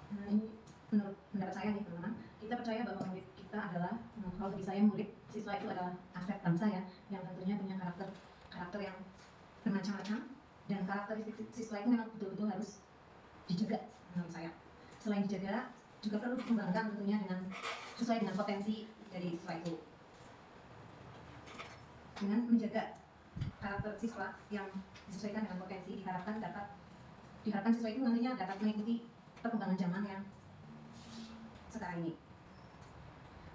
Nah, ini menurut pendapat saya nih teman-teman, kita percaya bahwa murid kita adalah, kalau bagi saya murid, siswa itu adalah aset bangsa ya, yang tentunya punya karakter yang bermacam-macam, dan karakteristik siswa itu memang betul-betul harus dijaga menurut saya. Selain dijaga, juga perlu dikembangkan tentunya dengan sesuai dengan potensi dari siswa itu. Dengan menjaga karakter siswa yang disesuaikan dengan potensi, diharapkan siswa itu nantinya dapat mengikuti perkembangan zaman yang sekarang ini.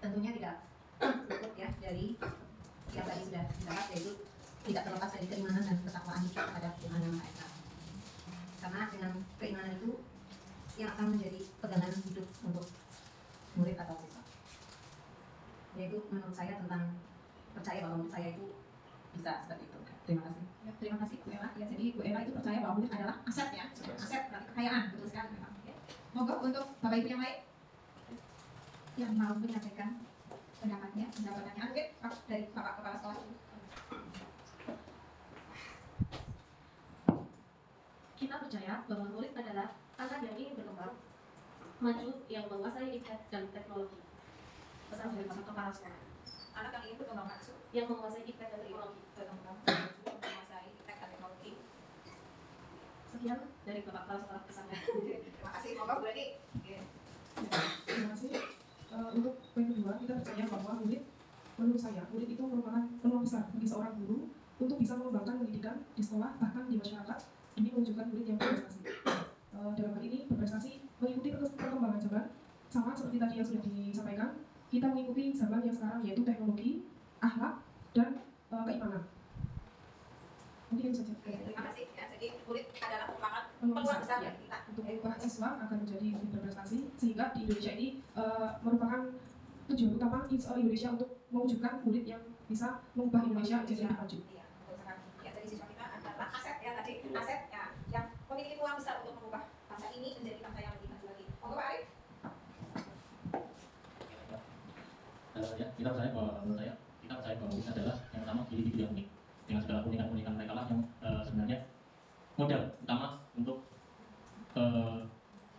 Tentunya tidak luput ya dari yang tadi sudah dibahas, yaitu tidak terlepas dari keimanan dan ketakwaan kita kepada Tuhan Yang Maha Esa. Karena dengan keimanan itu yang akan menjadi pegangan hidup untuk murid atau siswa. Yaitu menurut saya tentang percaya bahwa murid saya itu bisa seperti itu. Terima kasih. Ya, terima kasih Bu Ella. Ya, jadi Bu Ella itu percaya bahwa murid adalah aset ya, aset berarti kekayaan, betul sekali memang. Ya. Monggo untuk Bapak Ibu yang lain yang mau menyampaikan pendapatnya, oke, dari Bapak Kepala Sekolah. Kita percaya bahwa murid adalah anak yang ingin berkembang, maju, yang menguasai internet dan teknologi. Pesan dari Bapak Kepala Sekolah. Anak yang ingin berkembang maju, yang menguasai internet dan teknologi. menguasai tech dan teknologi. Sekian dari Bapak Kepala Sekolah pesannya. Terima kasih. Monggo Bu Leni. Terima kasih. Untuk poin kedua, kita percaya bahwa menurut saya, murid itu merupakan peluang besar bagi seorang guru untuk bisa mengembangkan pendidikan di sekolah, bahkan di masyarakat, demi mewujudkan murid yang berprestasi. Dalam hal ini, berprestasi mengikuti perkembangan zaman, sama seperti tadi yang sudah disampaikan, kita mengikuti zaman yang sekarang, yaitu teknologi, akhlak, dan keimanan. Mungkin itu saja. Terima kasih. Ya, jadi murid adalah merupakan Peluang peluang besar besar ya, bagi kita. untuk mengubah siswa agar menjadi lebih berprestasi, sehingga di Indonesia ini merupakan tujuan utama Indonesia untuk mewujudkan murid yang bisa mengubah Indonesia menjadi lebih maju. Iya, betul sekali. Ya, jadi siswa kita adalah aset ya tadi, aset ya yang memiliki peluang besar untuk mengubah bangsa ini menjadi bangsa yang lebih maju lagi. Monggo Pak Arif. Ya, kita percaya bahwa murid adalah yang pertama individu yang unik, dengan segala keunikan mereka lah yang sebenarnya modal utama untuk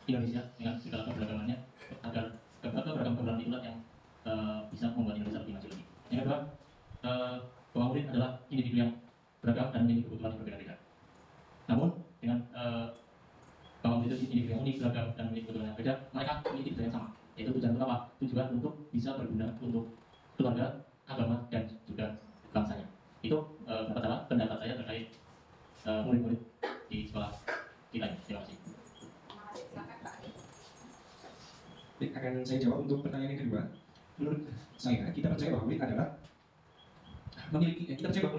Indonesia dengan segala keberagamannya, agar keberagaman itulah yang bisa membuat Indonesia lebih maju lagi. Yang kedua, bahwa murid adalah individu yang beragam dan memiliki kebutuhan yang berbeda-beda. Namun dengan bahwa murid itu individu yang unik, beragam dan memiliki kebutuhan yang berbeda, mereka memiliki tujuan yang sama, yaitu tujuan utama, tujuan untuk bisa berguna untuk keluarga, agama, dan juga bangsanya. Itu pendapat saya terkait murid-murid di sekolah kita ini. Terima kasih. Terima kasih. Silakan Pak Arif. Baik, akan saya jawab untuk pertanyaan yang kedua. Menurut saya, kita percaya bahwa murid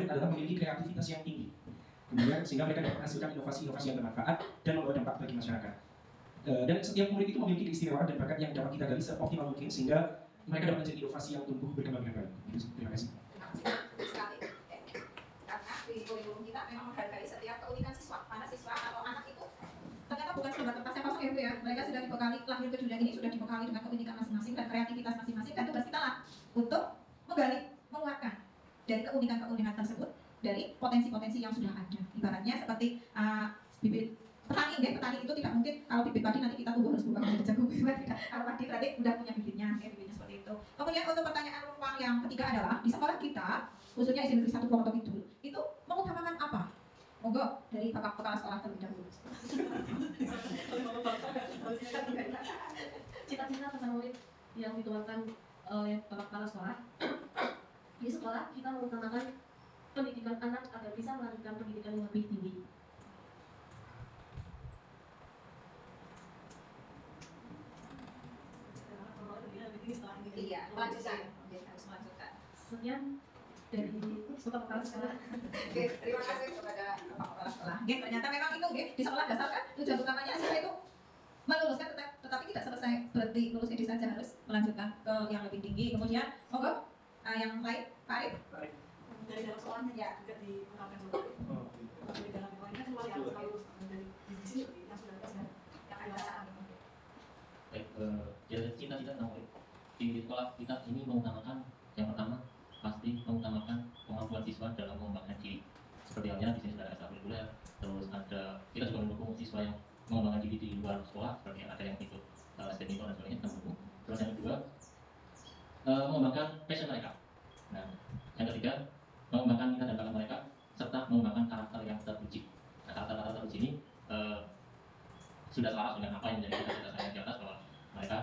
adalah memiliki kreativitas yang tinggi. Kemudian sehingga mereka dapat menghasilkan inovasi-inovasi yang bermanfaat dan membawa dampak bagi masyarakat. Dan setiap murid itu memiliki keistimewaan dan bakat yang dapat kita gali seoptimal mungkin sehingga mereka dapat menjadi inovasi yang tumbuh berkembang dengan baik. Terima kasih. Terima kasih. Betul sekali. Karena di kurikulum kita memang menghargai setiap keunikan siswa. Mana siswa atau anak itu ternyata bukan sekedar kertas yang kosong ya Bu ya. Mereka sudah dibekali, lahir ke dunia ini sudah dibekali dengan keunikan masing-masing dan kreativitas masing-masing, dan tugas kita lah untuk menggali, menguatkan dari keunikan-keunikan tersebut, dari potensi-potensi yang sudah ada. Ibaratnya seperti bibit petani, ya, petani itu tidak mungkin kalau bibit padi nanti kita tumbuh harus berubah menjadi jagung, tidak. Kalau padi berarti udah punya bibitnya, ya, bibitnya seperti itu. Kemudian untuk pertanyaan rumpang yang ketiga adalah di sekolah kita, khususnya SD Negeri 1 Purwokerto Kidul, itu mengutamakan apa? Monggo dari Bapak Kepala Sekolah terlebih dahulu. Cita-cita pesan murid yang dituangkan oleh Bapak Kepala Sekolah. Di sekolah kita mengutamakan pendidikan anak agar bisa melanjutkan pendidikan yang lebih tinggi. Iya, melanjutkan. Jadi harus melanjutkan. Sekian dari Bapak Kepala Sekolah. Oke, terima kasih kepada Bapak Kepala Sekolah. Oke, ternyata memang itu di sekolah dasar kan tujuan utamanya siswa itu meluluskan, tetapi tidak selesai berhenti lulus ini saja, harus melanjutkan ke yang lebih tinggi. Kemudian, monggo yang lain, Pak Arif. Dari dalam sekolahnya Ya. juga diterapkan juga. Dari dalam sekolahnya semua yang selalu dari sini yang sudah ada Yang ada Baik, cita-cita tentang murid di sekolah kita ini mengutamakan yang pertama pasti mengutamakan kemampuan siswa dalam mengembangkan diri. Seperti halnya di sini sudah ada ekstrakurikuler, terus ada kita juga mendukung siswa yang mengembangkan diri di luar sekolah, seperti ada yang ikut badminton dan sebagainya, kita mendukung. Terus yang kedua, mengembangkan passion mereka. Nah, yang ketiga, mengembangkan minat dan bakat mereka serta mengembangkan karakter yang teruji. Nah, karakter teruji ini sudah selaras dengan apa yang menjadi cita-cita saya di atas, bahwa mereka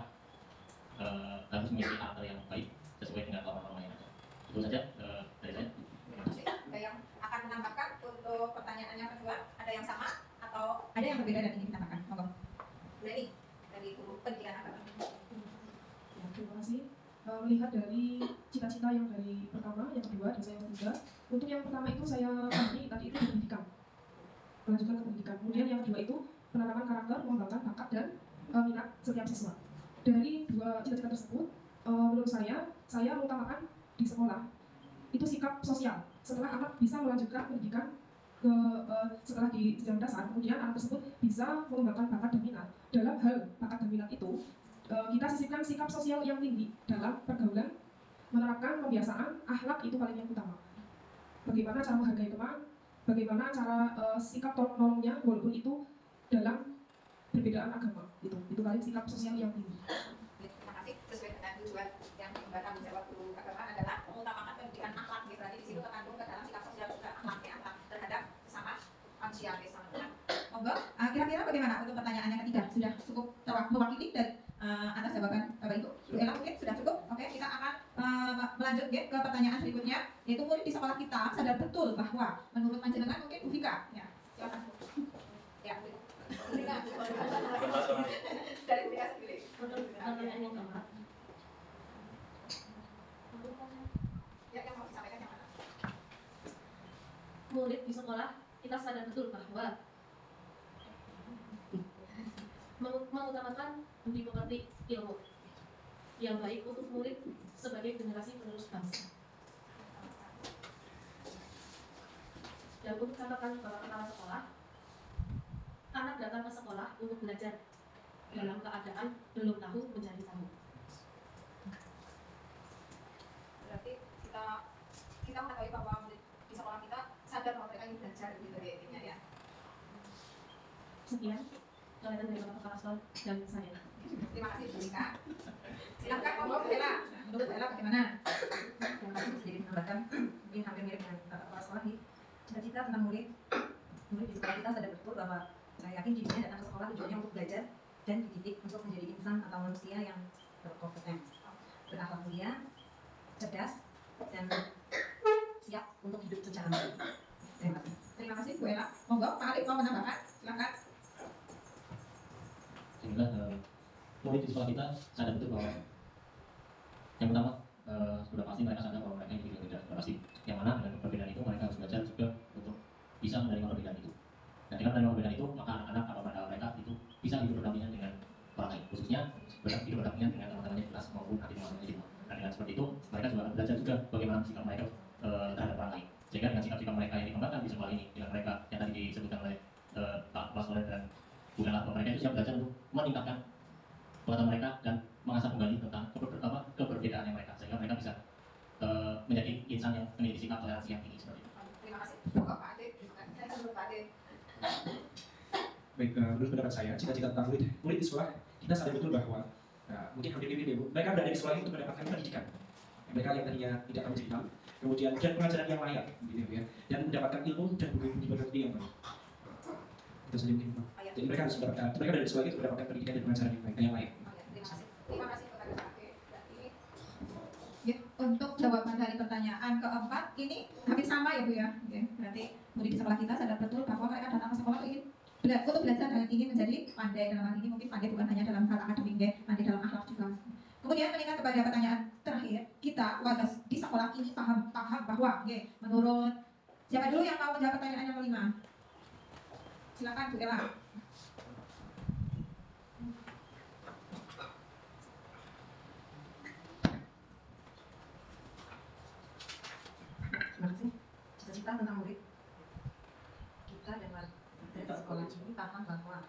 harus memiliki karakter yang baik sesuai dengan norma-norma yang ada. Itu saja dari saya. Terima kasih. Ada yang akan menambahkan untuk pertanyaan yang kedua? Ada yang sama atau ada yang berbeda dan ingin ditambahkan? Monggo. Leni dari Guru Pendidikan Agama. Ya, terima kasih. Melihat dari cita-cita yang dari pertama, yang kedua, dan saya yang ketiga. Untuk yang pertama itu saya pahami tadi itu pendidikan, melanjutkan ke pendidikan. Kemudian yang kedua itu penanaman karakter, mengembangkan bakat dan minat setiap siswa. Dari dua cita-cita tersebut, menurut saya mengutamakan di sekolah itu sikap sosial. Setelah anak bisa melanjutkan pendidikan ke setelah di jenjang dasar, kemudian anak tersebut bisa mengembangkan bakat dan minat. Dalam hal bakat dan minat itu, kita sisipkan sikap sosial yang tinggi dalam pergaulan, menerapkan kebiasaan, akhlak itu paling yang utama. Bagaimana cara menghargai teman, bagaimana cara sikap tolong-nolongnya walaupun itu dalam perbedaan agama, itu paling sikap sosial yang tinggi. Terima kasih. Sesuai dengan tujuan yang diemban tanggung jawab Guru Agama adalah mengutamakan pendidikan akhlak. Berarti di situ terkandung ke dalam sikap sosial juga akhlak terhadap sesama manusia. Monggo. Kira-kira bagaimana untuk pertanyaan yang ketiga? Sudah cukup mewakili dari atas jawaban Bapak Ibu? Bu Ella mungkin sudah cukup? Oke, kita akan melanjut ke pertanyaan berikutnya, yaitu murid di sekolah kita sadar betul bahwa menurut panjenengan mungkin Bu Vika, ya silakan. Ya, Bu Vika. Dari Bu Vika sendiri. Pertanyaan yang keempat. Ya, yang mau disampaikan yang mana? Murid di sekolah kita sadar betul bahwa mengutamakan budi pekerti ilmu yang baik untuk murid sebagai generasi penerus bangsa. Dan untuk catatan Bapak Kepala Sekolah, anak datang ke sekolah untuk belajar dalam keadaan belum tahu mencari tahu. Berarti kita mengetahui bahwa murid di sekolah kita sadar bahwa mereka ingin belajar gitu ya intinya ya. Sekian catatan dari Bapak Kepala Sekolah dan saya. Terima kasih Bu Vika. Silakan ngomong Bu Ella. Menurut Bu Ella bagaimana? Yang tadi sedikit menambahkan, mungkin hampir mirip dengan Bapak Kepala Sekolah nih. Cita-cita tentang murid di sekolah kita sadar betul bahwa saya yakin dirinya datang ke sekolah tujuannya untuk belajar dan dididik untuk menjadi insan atau manusia yang berkompeten, berakhlak mulia, cerdas, dan siap untuk hidup secara baik. Terima kasih. Terima kasih Bu Ella. Monggo Pak Alif mau menambahkan? Silakan. Sehingga murid di sekolah kita sadar betul bahwa yang pertama sudah pasti mereka sadar bahwa mereka ini beda, sudah pasti. Yang mana dengan perbedaan itu mereka harus belajar juga untuk bisa menerima perbedaan itu. Dan dengan menerima perbedaan itu, maka anak-anak atau mereka itu bisa hidup berdampingan dengan orang lain, khususnya hidup berdampingan dengan teman-temannya di kelas maupun adik teman-temannya di rumah. Dan dengan seperti itu, mereka juga belajar juga bagaimana sikap mereka terhadap orang lain. Sehingga dengan sikap-sikap mereka yang dikembangkan di sekolah ini, dengan mereka yang tadi disebutkan oleh Pak Kepala Sekolah dan Bu Ella, mereka itu siap belajar untuk meningkatkan pengetahuan mereka dan mengasah kembali tentang keberbedaan mereka, sehingga mereka bisa menjadi insan yang memiliki sikap toleransi yang tinggi seperti itu. Terima kasih. Monggo Pak Ade. Menurut Pak Ade. Baik, menurut pendapat saya, cita-cita tentang murid di sekolah, kita sadar betul bahwa mungkin hampir mirip ya Bu, mereka berada di sekolah ini untuk mendapatkan pendidikan. Mereka yang tadinya tidak akan menjadi tahu, kemudian dan pengajaran yang layak, gitu ya, dan mendapatkan ilmu dan budi pekerti yang baik. Itu saja mungkin Pak. Jadi mereka harus mendapatkan, mereka dari sekolah itu mendapatkan pendidikan dan pengajaran yang layak. Terima kasih. Terima kasih kepada Pak Ade. Ya, untuk jawaban dari pertanyaan keempat ini hampir sama ya Bu ya. Oke, berarti murid di sekolah kita sadar betul bahwa mereka datang ke sekolah ingin untuk belajar dan ingin menjadi pandai. Dalam hal ini mungkin pandai bukan hanya dalam hal akademik, pandai dalam akhlak juga. Kemudian meningkat kepada pertanyaan terakhir, kita warga di sekolah ini paham bahwa menurut siapa dulu yang mau menjawab pertanyaan yang kelima? Silakan Bu Ella. Terima kasih. Cita-cita tentang murid kita dan dari sekolah ini paham bahwa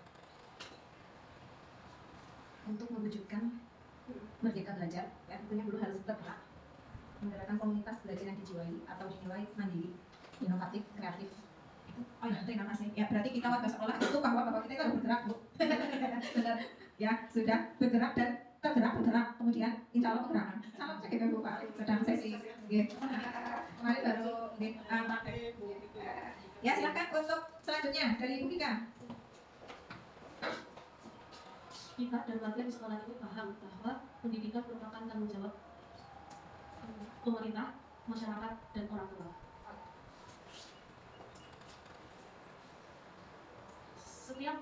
untuk mewujudkan merdeka belajar, ya tentunya dulu harus bergerak, menggerakkan komunitas belajar yang dijiwai atau dinilai mandiri, inovatif, kreatif, Oh ya, terima kasih. Ya, berarti kita warga sekolah itu bahwa kita itu harus bergerak, Bu. Benar. Ya, sudah bergerak dan bergerak. Kemudian insya Allah pergerakan. Salam cek Bu Pak. Sedang sesi. Kemarin baru ya, silakan untuk selanjutnya dari Ibu Vika. Kita dan warga di sekolah ini paham bahwa pendidikan merupakan tanggung jawab pemerintah, masyarakat, dan orang tua. Setiap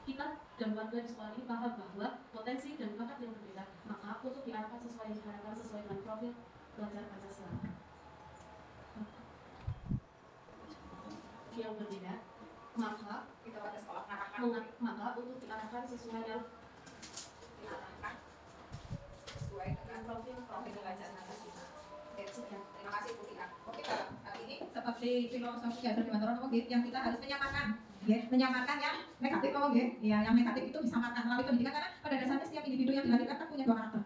kita dan warga di sekolah ini paham bahwa potensi dan bakat yang berbeda, maka untuk diarahkan sesuai yang diharapkan sesuai dengan profil pelajar Pancasila yang berbeda, maka Kita warga sekolah maka untuk diarahkan sesuai yang diarahkan sesuai dengan profil pelajar Pancasila. Oke, sekian. Terima kasih Bu Vika. Oke, hari ini seperti filosofi ya dari Mantoran yang kita harus menyamakan. Ya, menyamarkan yang negatif ya, yang negatif itu disamarkan melalui pendidikan karena pada dasarnya setiap individu yang dilahirkan kan punya dua karakter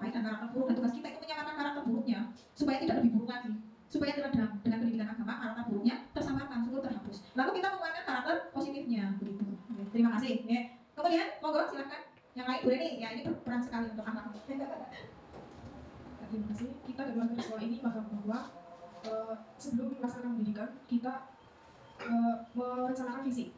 baik dan karakter buruk, dan tugas kita itu menyamarkan karakter buruknya supaya tidak lebih buruk lagi, supaya teredam dengan pendidikan agama karakter buruknya tersamarkan, seluruh terhapus, lalu kita menguatkan karakter positifnya begitu. Ya, terima kasih. Ya. Kemudian monggo silakan yang lain Bu Reni, ya ini berperan sekali untuk anak. Terima kasih. Kita dari warga sekolah ini paham bahwa sebelum melaksanakan pendidikan kita merencanakan visi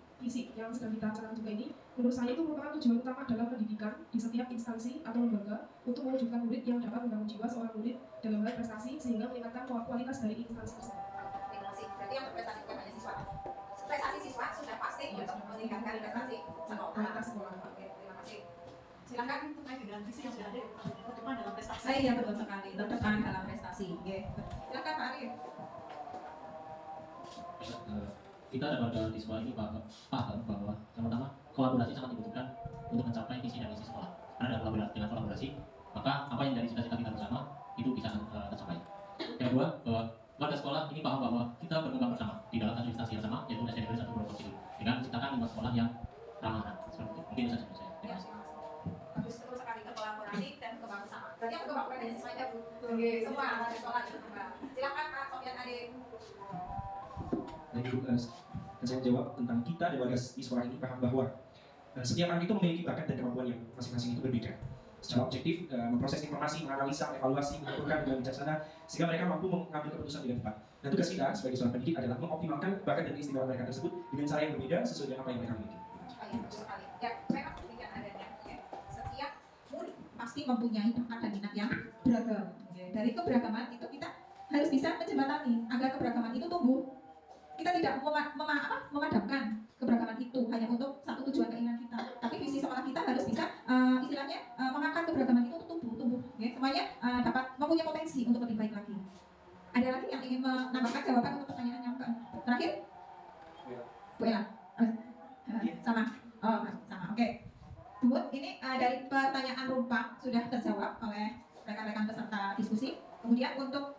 yang sedang kita rencanakan juga ini. Menurut saya itu merupakan tujuan utama dalam pendidikan di setiap instansi atau lembaga untuk mewujudkan murid yang dapat membangun jiwa seorang murid dalam hal prestasi sehingga meningkatkan kualitas dari instansi tersebut. Terima kasih. Berarti yang berprestasi bukan hanya siswa. Prestasi siswa sudah pasti untuk meningkatkan prestasi kualitas sekolah. Oke, terima kasih. Silakan terkait dengan visi yang sudah ada terdepan dalam prestasi. Iya betul sekali, terdepan dalam prestasi. Silakan Pak Arif. Kita dan warga di sekolah ini paham bahwa yang pertama kolaborasi sangat dibutuhkan untuk mencapai visi dan misi sekolah. Karena dengan kolaborasi maka apa yang dari cita-cita kita bersama itu bisa tercapai. Yang kedua, bahwa warga sekolah ini paham bahwa kita berkembang bersama di dalam satu instansi yang sama, yaitu SD Negeri 1 Purwokerto itu, dengan menciptakan lingkungan sekolah yang ramah. Seperti itu. Mungkin itu saja saya. Terima kasih. Bagus terus sekali berkolaborasi dan berkembang bersama. Berarti yang berkembang bukan hanya siswanya Bu. Semua warga sekolah itu berkembang. Silakan Pak Sofian Ade. Jadi dan saya jawab tentang kita dan warga di sekolah ini paham bahwa setiap anak itu memiliki bakat dan kemampuan yang masing-masing itu berbeda. Secara objektif, memproses informasi, menganalisa, evaluasi, mengaturkan dengan bijaksana sehingga mereka mampu mengambil keputusan dengan tepat. Dan tugas kita sebagai seorang pendidik adalah mengoptimalkan bakat dan keistimewaan mereka tersebut dengan cara yang berbeda sesuai dengan apa yang mereka miliki. Bagus sekali. Ya, memang demikian adanya. Setiap murid pasti mempunyai bakat dan minat yang beragam. Dari keberagaman itu kita harus bisa menjembatani agar keberagaman itu tumbuh. Kita tidak memadamkan keberagaman itu hanya untuk satu tujuan keinginan kita, tapi visi sekolah kita harus bisa istilahnya mengangkat keberagaman itu untuk tumbuh ya, semuanya dapat mempunyai potensi untuk lebih baik lagi. Ada lagi yang ingin menambahkan jawaban untuk pertanyaan yang terakhir? Bu Ella. Sama. Oh, sama. Oke. Bu, ini dari pertanyaan rumpang sudah terjawab oleh rekan-rekan peserta diskusi. Kemudian untuk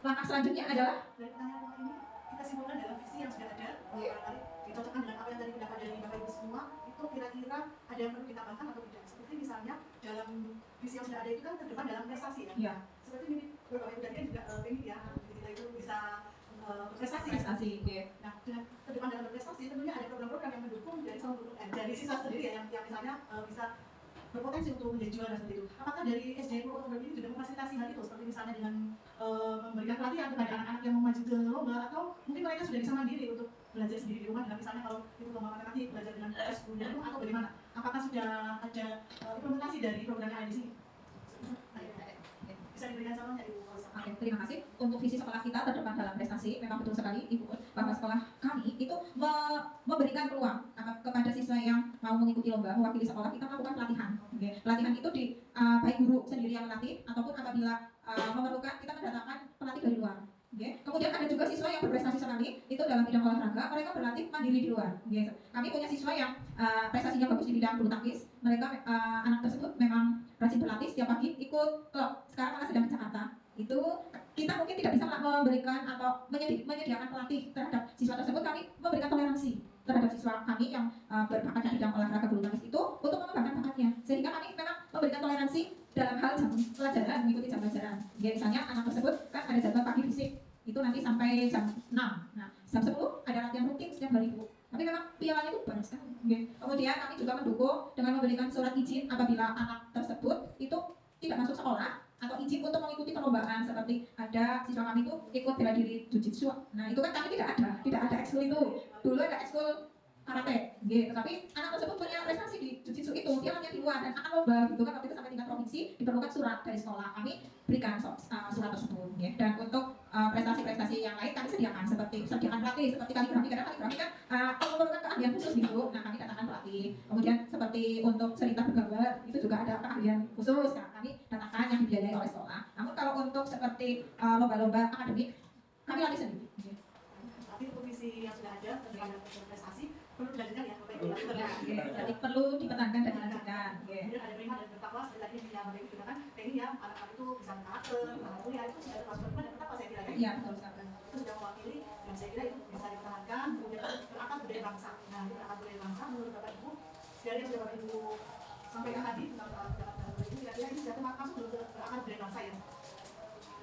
langkah selanjutnya adalah dari pertanyaan ini kita simpulkan dalam visi yang sudah ada, barangkali dicocokkan dengan apa yang tadi didapat dari Bapak Ibu semua, itu kira-kira ada yang perlu ditambahkan atau tidak. Seperti misalnya dalam visi yang sudah ada itu kan terdepan dalam prestasi ya. Iya. Seperti ini Bapak Ibu tadi kan juga ingin ya kita itu bisa berprestasi. Nah, dengan terdepan dalam berprestasi tentunya ada program-program yang mendukung dari siswa sendiri ya, yang misalnya bisa berpotensi untuk menjadi juara seperti itu. Apakah dari SD Purwokerto ini juga memfasilitasi hal itu, seperti misalnya dengan memberikan pelatihan kepada anak-anak yang mau maju ke lomba, atau mungkin mereka sudah bisa mandiri untuk belajar sendiri di rumah, dengan misalnya kalau itu lomba matematik belajar dengan tes di rumah, atau bagaimana? Apakah sudah ada implementasi dari program yang ada di sini? Bisa diberikan contohnya Ibu? Oke, terima kasih. Untuk visi sekolah kita terdepan dalam prestasi, memang betul sekali Ibu, bahwa sekolah kami itu memberikan peluang kepada siswa yang mau mengikuti lomba, mewakili sekolah, kita melakukan pelatihan. Pelatihan itu baik guru sendiri yang melatih, ataupun apabila memerlukan, kita mendatangkan pelatih dari luar. Kemudian ada juga siswa yang berprestasi sekali, itu dalam bidang olahraga, mereka berlatih mandiri di luar. Kami punya siswa yang prestasinya bagus di bidang bulu tangkis, mereka anak tersebut memang rajin berlatih setiap pagi, ikut klub, sekarang malah sedang di Jakarta. Itu kita mungkin tidak bisa memberikan atau menyediakan pelatih terhadap siswa tersebut, kami memberikan toleransi terhadap siswa kami yang berbakat di bidang olahraga bulu tangkis itu untuk mengembangkan bakatnya, sehingga kami memang memberikan toleransi dalam hal jam pelajaran, mengikuti jam pelajaran. Misalnya anak tersebut kan ada jadwal anak tersebut itu tidak masuk sekolah atau izin untuk mengikuti perlombaan, seperti ada siswa kami itu ikut bela diri jujitsu. Nah itu kan kami tidak ada ekskul itu. Dulu ada ekskul karate, gitu. Tapi anak tersebut punya prestasi di jujitsu itu, dia hanya di luar dan akan lomba gitu kan, waktu itu sampai tingkat provinsi diperlukan surat dari sekolah, kami berikan surat tersebut, ya. Dan untuk prestasi-prestasi yang lain kami sediakan, seperti sediakan pelatih, seperti kaligrafi, karena kaligrafi kan memerlukan keahlian khusus gitu. Nah kami datangkan pelatih. Kemudian seperti untuk cerita bergambar itu juga ada keahlian khusus, nah, kami datangkan yang dibiayai oleh sekolah. Namun kalau untuk seperti lomba-lomba akademik kami latih sendiri. Ya. Tapi untuk visi yang sudah ada terhadap prestasi perlu dilanjutkan ya, Bapak Ibu. Jadi perlu dipertahankan dan dilanjutkan. Kemudian ada beriman dan bertakwa, seperti tadi yang Bapak Ibu gunakan, ini ya anak-anak itu bisa karakter, ya itu sudah termasuk beriman dan bertakwa saya kira ya. Iya betul sekali. Itu sudah mewakili dan saya kira itu bisa dipertahankan. Kemudian berakar budaya bangsa. Nah, ini berakar budaya bangsa menurut Bapak Ibu dari yang sudah Bapak Ibu sampaikan tadi tentang berakar budaya ini, kira-kira ini sudah masuk ke berakar budaya bangsa ya.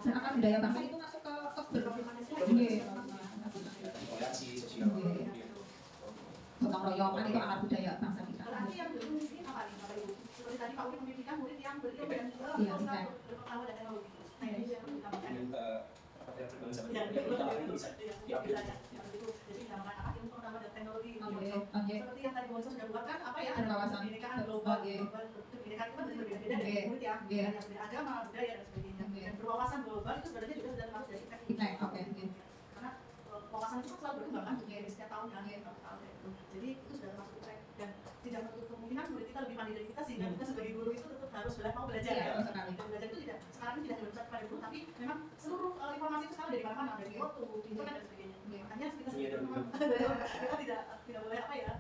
Berakar budaya bangsa itu masuk ke toleransi sosial. gotong royong, kan itu akar budaya bangsa kita. Berarti yang belum ini apa nih Bapak Ibu? Seperti tadi Pak Uli memimpikan murid yang berilmu dan berpengalaman dan teknologi. Nah ini yang ditambahkan. Ya, jadi dinamakan anak ilmu pengetahuan dan teknologi. Seperti yang tadi Bonso sudah buat kan, apa ya? Ada pendidikan global. Pendidikan itu kan berbeda-beda dari murid ya. Yang berbeda agama, budaya dan sebagainya. Dan berwawasan global itu sebenarnya juga sudah termasuk dari teknik. Karena wawasan itu kan selalu berkembang kan, setiap tahun kan, jadi itu sudah termasuk track dan tidak menutup kemungkinan murid kita lebih pandai dari kita, sehingga kita sebagai guru itu tetap harus mau belajar. Dan belajar itu tidak sekarang ini tidak hanya berpusat kepada guru, tapi memang seluruh informasi itu sekarang dari mana-mana, dari foto, di internet dan sebagainya. Makanya kita sebagai guru memang kita tidak boleh apa ya,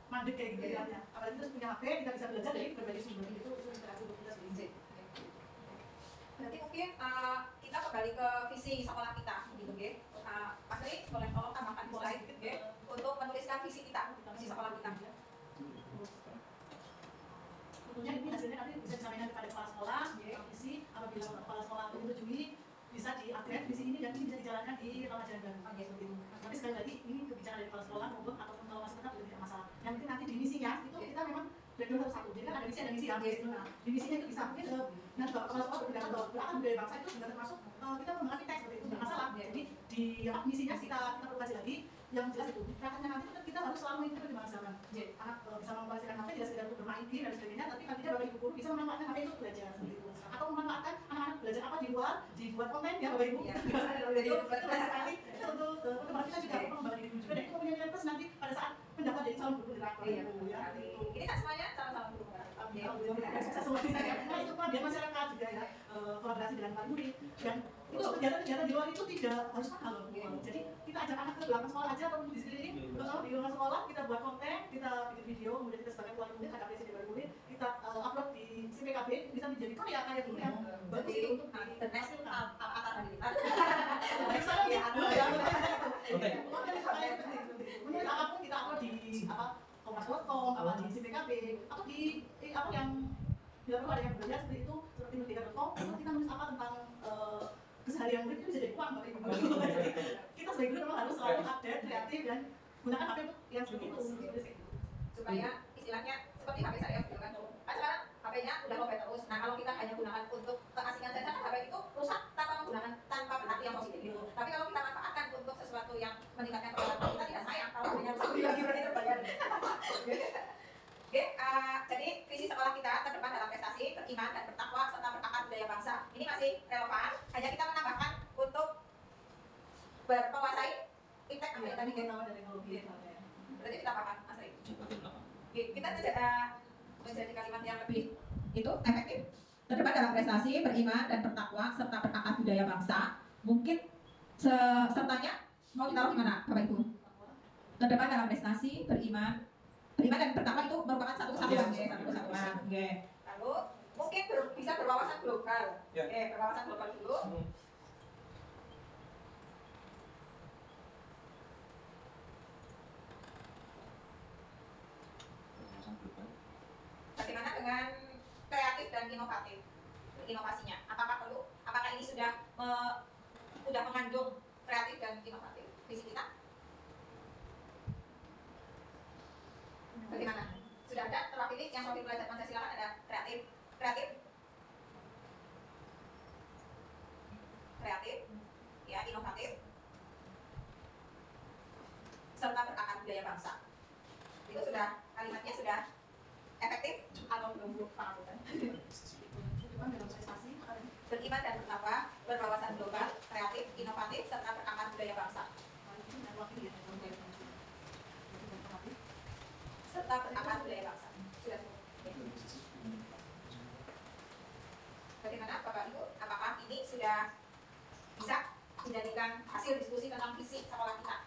mandek kayak gitu ya. Apalagi kita punya HP, kita bisa belajar dari berbagai sumber itu interaksi untuk kita sebagai guru. Berarti mungkin kita kembali ke visi sekolah kita, gitu ya. Mas Ri, boleh tolong tambahkan slide ya, untuk menuliskan visi kita, visi sekolah kita. Tentunya ini hasilnya nanti bisa disampaikan kepada kepala sekolah, visi apabila kepala sekolah menyetujui bisa di-upgrade visi ini dan ini bisa dijalankan di Ramadan baru. Seperti itu. Tapi sekali lagi ini kebijakan dari kepala sekolah maupun ataupun kalau masih tetap tidak masalah. Yang penting nanti di misinya itu kita memang dari 201. Jadi kan ada misi ya. Nah, di misinya itu bisa mungkin nanti kalau kepala sekolah berbicara tentang budaya bangsa itu juga termasuk kita menggunakan teks seperti itu tidak masalah. Jadi di misinya kita perlu kaji lagi yang jelas itu. Prakteknya nanti kita harus selalu mengikuti perkembangan zaman. Jadi anak bisa memanfaatkan HP tidak sekedar untuk bermain game dan sebagainya, tapi nantinya Bapak Ibu guru bisa memanfaatkan HP itu belajar seperti itu. Atau memanfaatkan anak-anak belajar apa di luar, dibuat konten ya Bapak Ibu. Itu sekali itu untuk perkembangan kita juga pengembangan diri juga dan itu mempunyai nilai plus nanti pada saat mendaftar jadi calon guru gerak. Ini tak semuanya calon guru gerak. Sukses semuanya. Nah itu dia masyarakat juga ya, kolaborasi dengan Pak murid dan itu kegiatan-kegiatan di luar itu tidak harus mahal loh. Jadi kita ajak anak ke belakang sekolah aja atau di sekeliling, kalau di luar sekolah kita buat konten, kita bikin video, kemudian kita sebagai keluarga murid, ada apresiasi dari murid, kita upload di CPKB, bisa menjadi karya guru yang bagus itu untuk internasional akar dari kita. Menurut apapun kita upload di kompas.com, apa di CPKB, atau di apa yang bila perlu ada yang berbeda seperti itu, seperti merdeka.com, terus kita menulis apa tentang keseharian murid itu bisa jadi uang Bapak Ibu. Kita sebagai guru memang harus selalu update, kreatif dan gunakan HP yang seperti itu. Supaya istilahnya seperti HP saya gitu kan. Kan sekarang HP-nya udah lowbat terus. Nah kalau kita hanya gunakan untuk keasikan saja kan HP itu rusak tanpa berarti yang positif gitu. Tapi kalau kita manfaatkan untuk sesuatu yang meningkatkan pengetahuan kita tidak sayang kalau hanya rusak lagi berarti terbayar. Oke, jadi visi sekolah kita terdepan dalam prestasi, beriman dan bertakwa serta berakar budaya bangsa. Ini masih relevan, hanya kita menambahkan untuk berpenguasai impact apa yang tadi kita teknologi. Berarti kita tambahkan Mas Ri. Oke, kita menjadi kalimat yang lebih itu efektif. Terdepan dalam prestasi, beriman dan bertakwa serta berakar budaya bangsa. Mungkin sertanya mau ditaruh di mana, Bapak Ibu? Terdepan dalam prestasi, beriman dan bertakwa itu merupakan satu kesatuan, Lalu mungkin bisa berwawasan global, berwawasan global dulu. Bagaimana dengan kreatif dan inovatif? Inovasinya, apakah ini sudah mengandung kreatif dan inovatif visi kita? Bagaimana? Sudah ada terwakili yang profil belajar Pancasila kan ada kreatif, kreatif, ya, inovatif, serta berakar budaya bangsa. Itu sudah kalimatnya sudah efektif atau belum Pak? Beriman dan bertakwa, berwawasan global, kreatif, inovatif, serta berakar budaya bangsa. Serta berakar budaya bangsa. Sudah cukup. Bagaimana Bapak Ibu? Apakah ini sudah bisa menjadikan hasil diskusi tentang visi sekolah kita?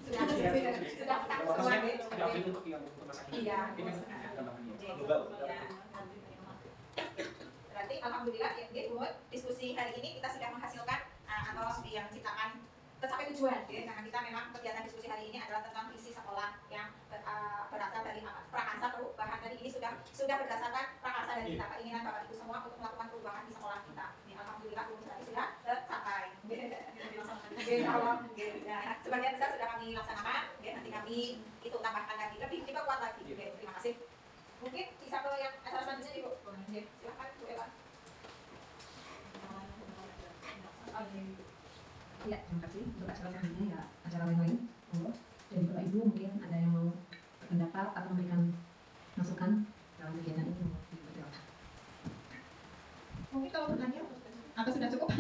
Sudah semua. Iya. Berarti alhamdulillah ya, diskusi hari ini kita sudah menghasilkan atau yang ciptakan tercapai tujuan, ya, karena kita memang kegiatan diskusi hari ini adalah tentang visi sekolah yang berasal dari prakarsa perubahan. Tadi ini sudah berdasarkan prakarsa dari kita, keinginan Bapak Ibu semua untuk melakukan perubahan di sekolah kita. Ini alhamdulillah rumus tadi sudah tercapai. Sebagian besar sudah kami laksanakan, nanti kami itu tambahkan lagi, lebih diperkuat lagi. Terima kasih. Mungkin bisa ke yang acara selanjutnya Ibu. Silakan Bu Eva. Ya, terima kasih. Untuk acara selanjutnya ya acara lain-lain. Jadi Bapak Ibu mungkin ada yang mau berpendapat atau memberikan masukan dalam kegiatan ini. Mungkin kalau bertanya atau sudah cukup?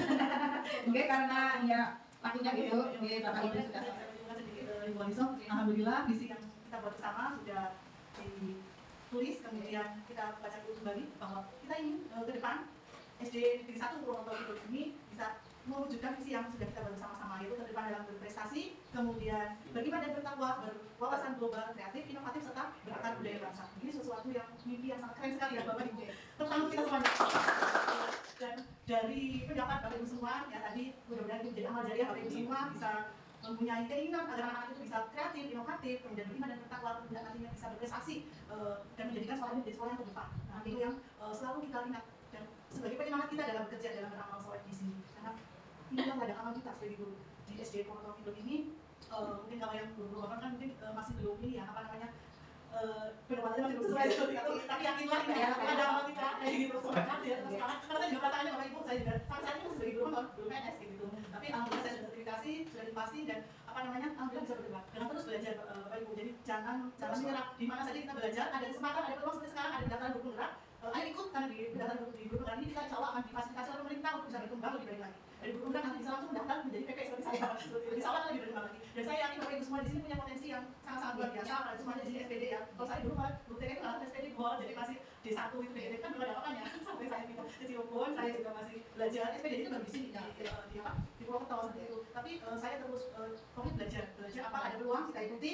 Oke, karena ya waktunya gitu. Oke, Bapak Ibu sudah selesai. Alhamdulillah visi yang kita buat bersama sudah ditulis, kemudian kita baca dulu kembali bahwa kita ingin ke depan SD Negeri 1 Purwokerto Kidul ini bisa mewujudkan visi yang sudah kita buat bersama-sama, yaitu ke depan dalam berprestasi, kemudian beriman dan bertakwa, berwawasan global, kreatif, inovatif, serta berakar budaya bangsa. Ini sesuatu yang mimpi yang sangat keren sekali ya Bapak Ibu. Terutama kita semuanya. Dan dari pendapat Bapak Ibu semua, ya tadi mudah-mudahan itu menjadi amal jariah Bapak Ibu semua bisa mempunyai keinginan agar anak-anak itu bisa kreatif, inovatif, kemudian beriman dan bertakwa, kemudian nantinya bisa berprestasi dan menjadikan sekolah ini menjadi sekolah yang terdepan. Nah, itu yang selalu kita lihat dan sebagai penyemangat kita dalam bekerja dalam beramal soleh di sini. Karena ini yang ada amal kita sebagai guru di SD Purwokerto Kidul ini. Mungkin kalau yang guru kan mungkin masih belum ini ya, apa namanya, pendapatannya masih belum sesuai, tapi yakinlah ini ya, ada amal kita kayak gitu. Sekarang karena saya juga perasaannya Bapak Ibu, saya juga sampai saat ini masih sebagai guru belum PNS gitu. Tapi alhamdulillah saya sudah sertifikasi, sudah dipasti, dan apa namanya, alhamdulillah bisa berkembang. Dengan terus belajar Bapak Ibu, jadi jangan menyerah. Di mana saja kita belajar, ada kesempatan, ada peluang seperti sekarang, ada pendaftaran guru penggerak. Ayo ikut, karena di pendaftaran di guru penggerak ini kita insya Allah akan difasilitasi oleh pemerintah untuk bisa berkembang lebih baik lagi. Dari guru penggerak nanti bisa langsung mendaftar menjadi PP seperti saya, insya Allah lebih berkembang lagi. Dan saya yakin Bapak Ibu semua di sini punya potensi yang sangat-sangat luar biasa. Apalagi semuanya di sini SPD ya. Kalau saya dulu malah guru TK itu malah SPD gol, jadi masih D1 itu PD kan belum ada apa-apanya. Sampai saya pindah ke Cirebon, saya juga masih belajar SPD itu baru di sini di Purwokerto seperti itu. Tapi saya terus komit belajar apa ada peluang kita ikuti,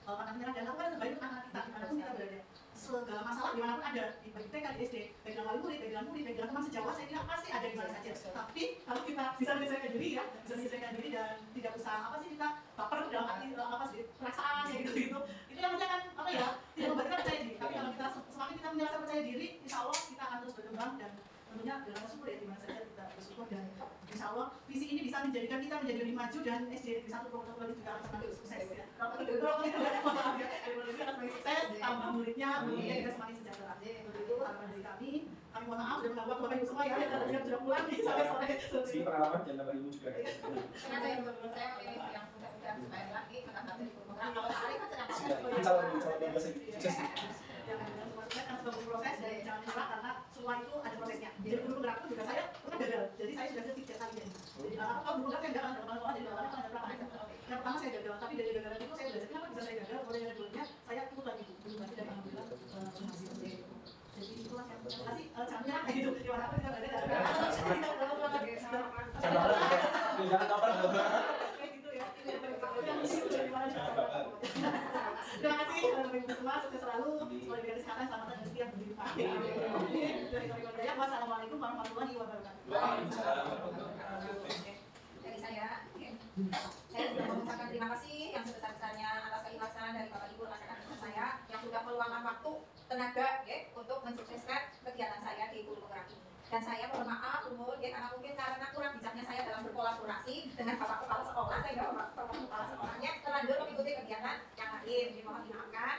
pantang menyerah dan lakukan yang terbaik untuk anak kita dimanapun kita berada. Segala masalah dimanapun ada, di TK, di SD, background wali murid, background teman sejawat, saya kira pasti ada di mana saja. Tapi kalau kita bisa menyesuaikan diri ya, bisa menyesuaikan diri dan tidak usah apa sih kita baper dalam arti apa sih perasaan ya gitu, itu yang akan apa ya, tidak membuat kita percaya diri. Tapi kalau kita semakin kita merasa percaya diri, insya Allah kita akan terus berkembang dan tentunya dengan bersyukur ya, di mana saja kita bersyukur, dan insya Allah visi ini bisa menjadikan kita menjadi lebih maju dan SD Negeri 1 Purwokerto juga akan semakin sukses ya. Kalau itu akan semakin sukses, tambah muridnya kita semakin sejahtera. Begitu harapan dari kami. Kami mohon maaf sudah mengganggu Bapak Ibu semua ya, karena sudah pulang nih sampai sore. Segi pengalaman dan Bapak Ibu juga. Karena saya pilih yang mudah-mudahan supaya lagi karena dari penggerak. Kalau hari kan sedang sukses. Yang sebagai proses dan jangan menyerah karena semua itu ada prosesnya. Jadi guru penggerak pun juga saya pernah gagal. Jadi saya sudah ketiga kali jadi. Kalau guru penggerak saya gagal dalam sekolah, jadi dalam ada berapa kali. Yang pertama saya gagal, tapi dari gagalan itu saya belajar kenapa bisa saya gagal. Mulai dari dulunya saya ikut lagi guru lagi dan alhamdulillah berhasil. Jadi itulah yang kasih jangan menyerah kayak gitu. Gimana pun kita belajar. Jangan kapan. Kayak gitu ya. Terima kasih Bapak Ibu semua, sukses selalu, semoga diberikan kesehatan, selamat dan rezeki yang berlimpah. Dari kami Kodaya, wassalamualaikum warahmatullahi wabarakatuh. Dari saya sudah mengucapkan terima kasih yang sebesar-besarnya atas keikhlasan dari Bapak Ibu rekan-rekan saya yang sudah meluangkan waktu, tenaga untuk mensukseskan kegiatan saya di Guru Penggerak ini. Dan saya mohon maaf karena mungkin karena kurang bijaknya saya dalam berkolaborasi dengan Bapak Kepala Sekolah, sehingga Bapak Kepala Sekolahnya terlanjur mengikuti kegiatan yang lain. Dimohon dimaafkan.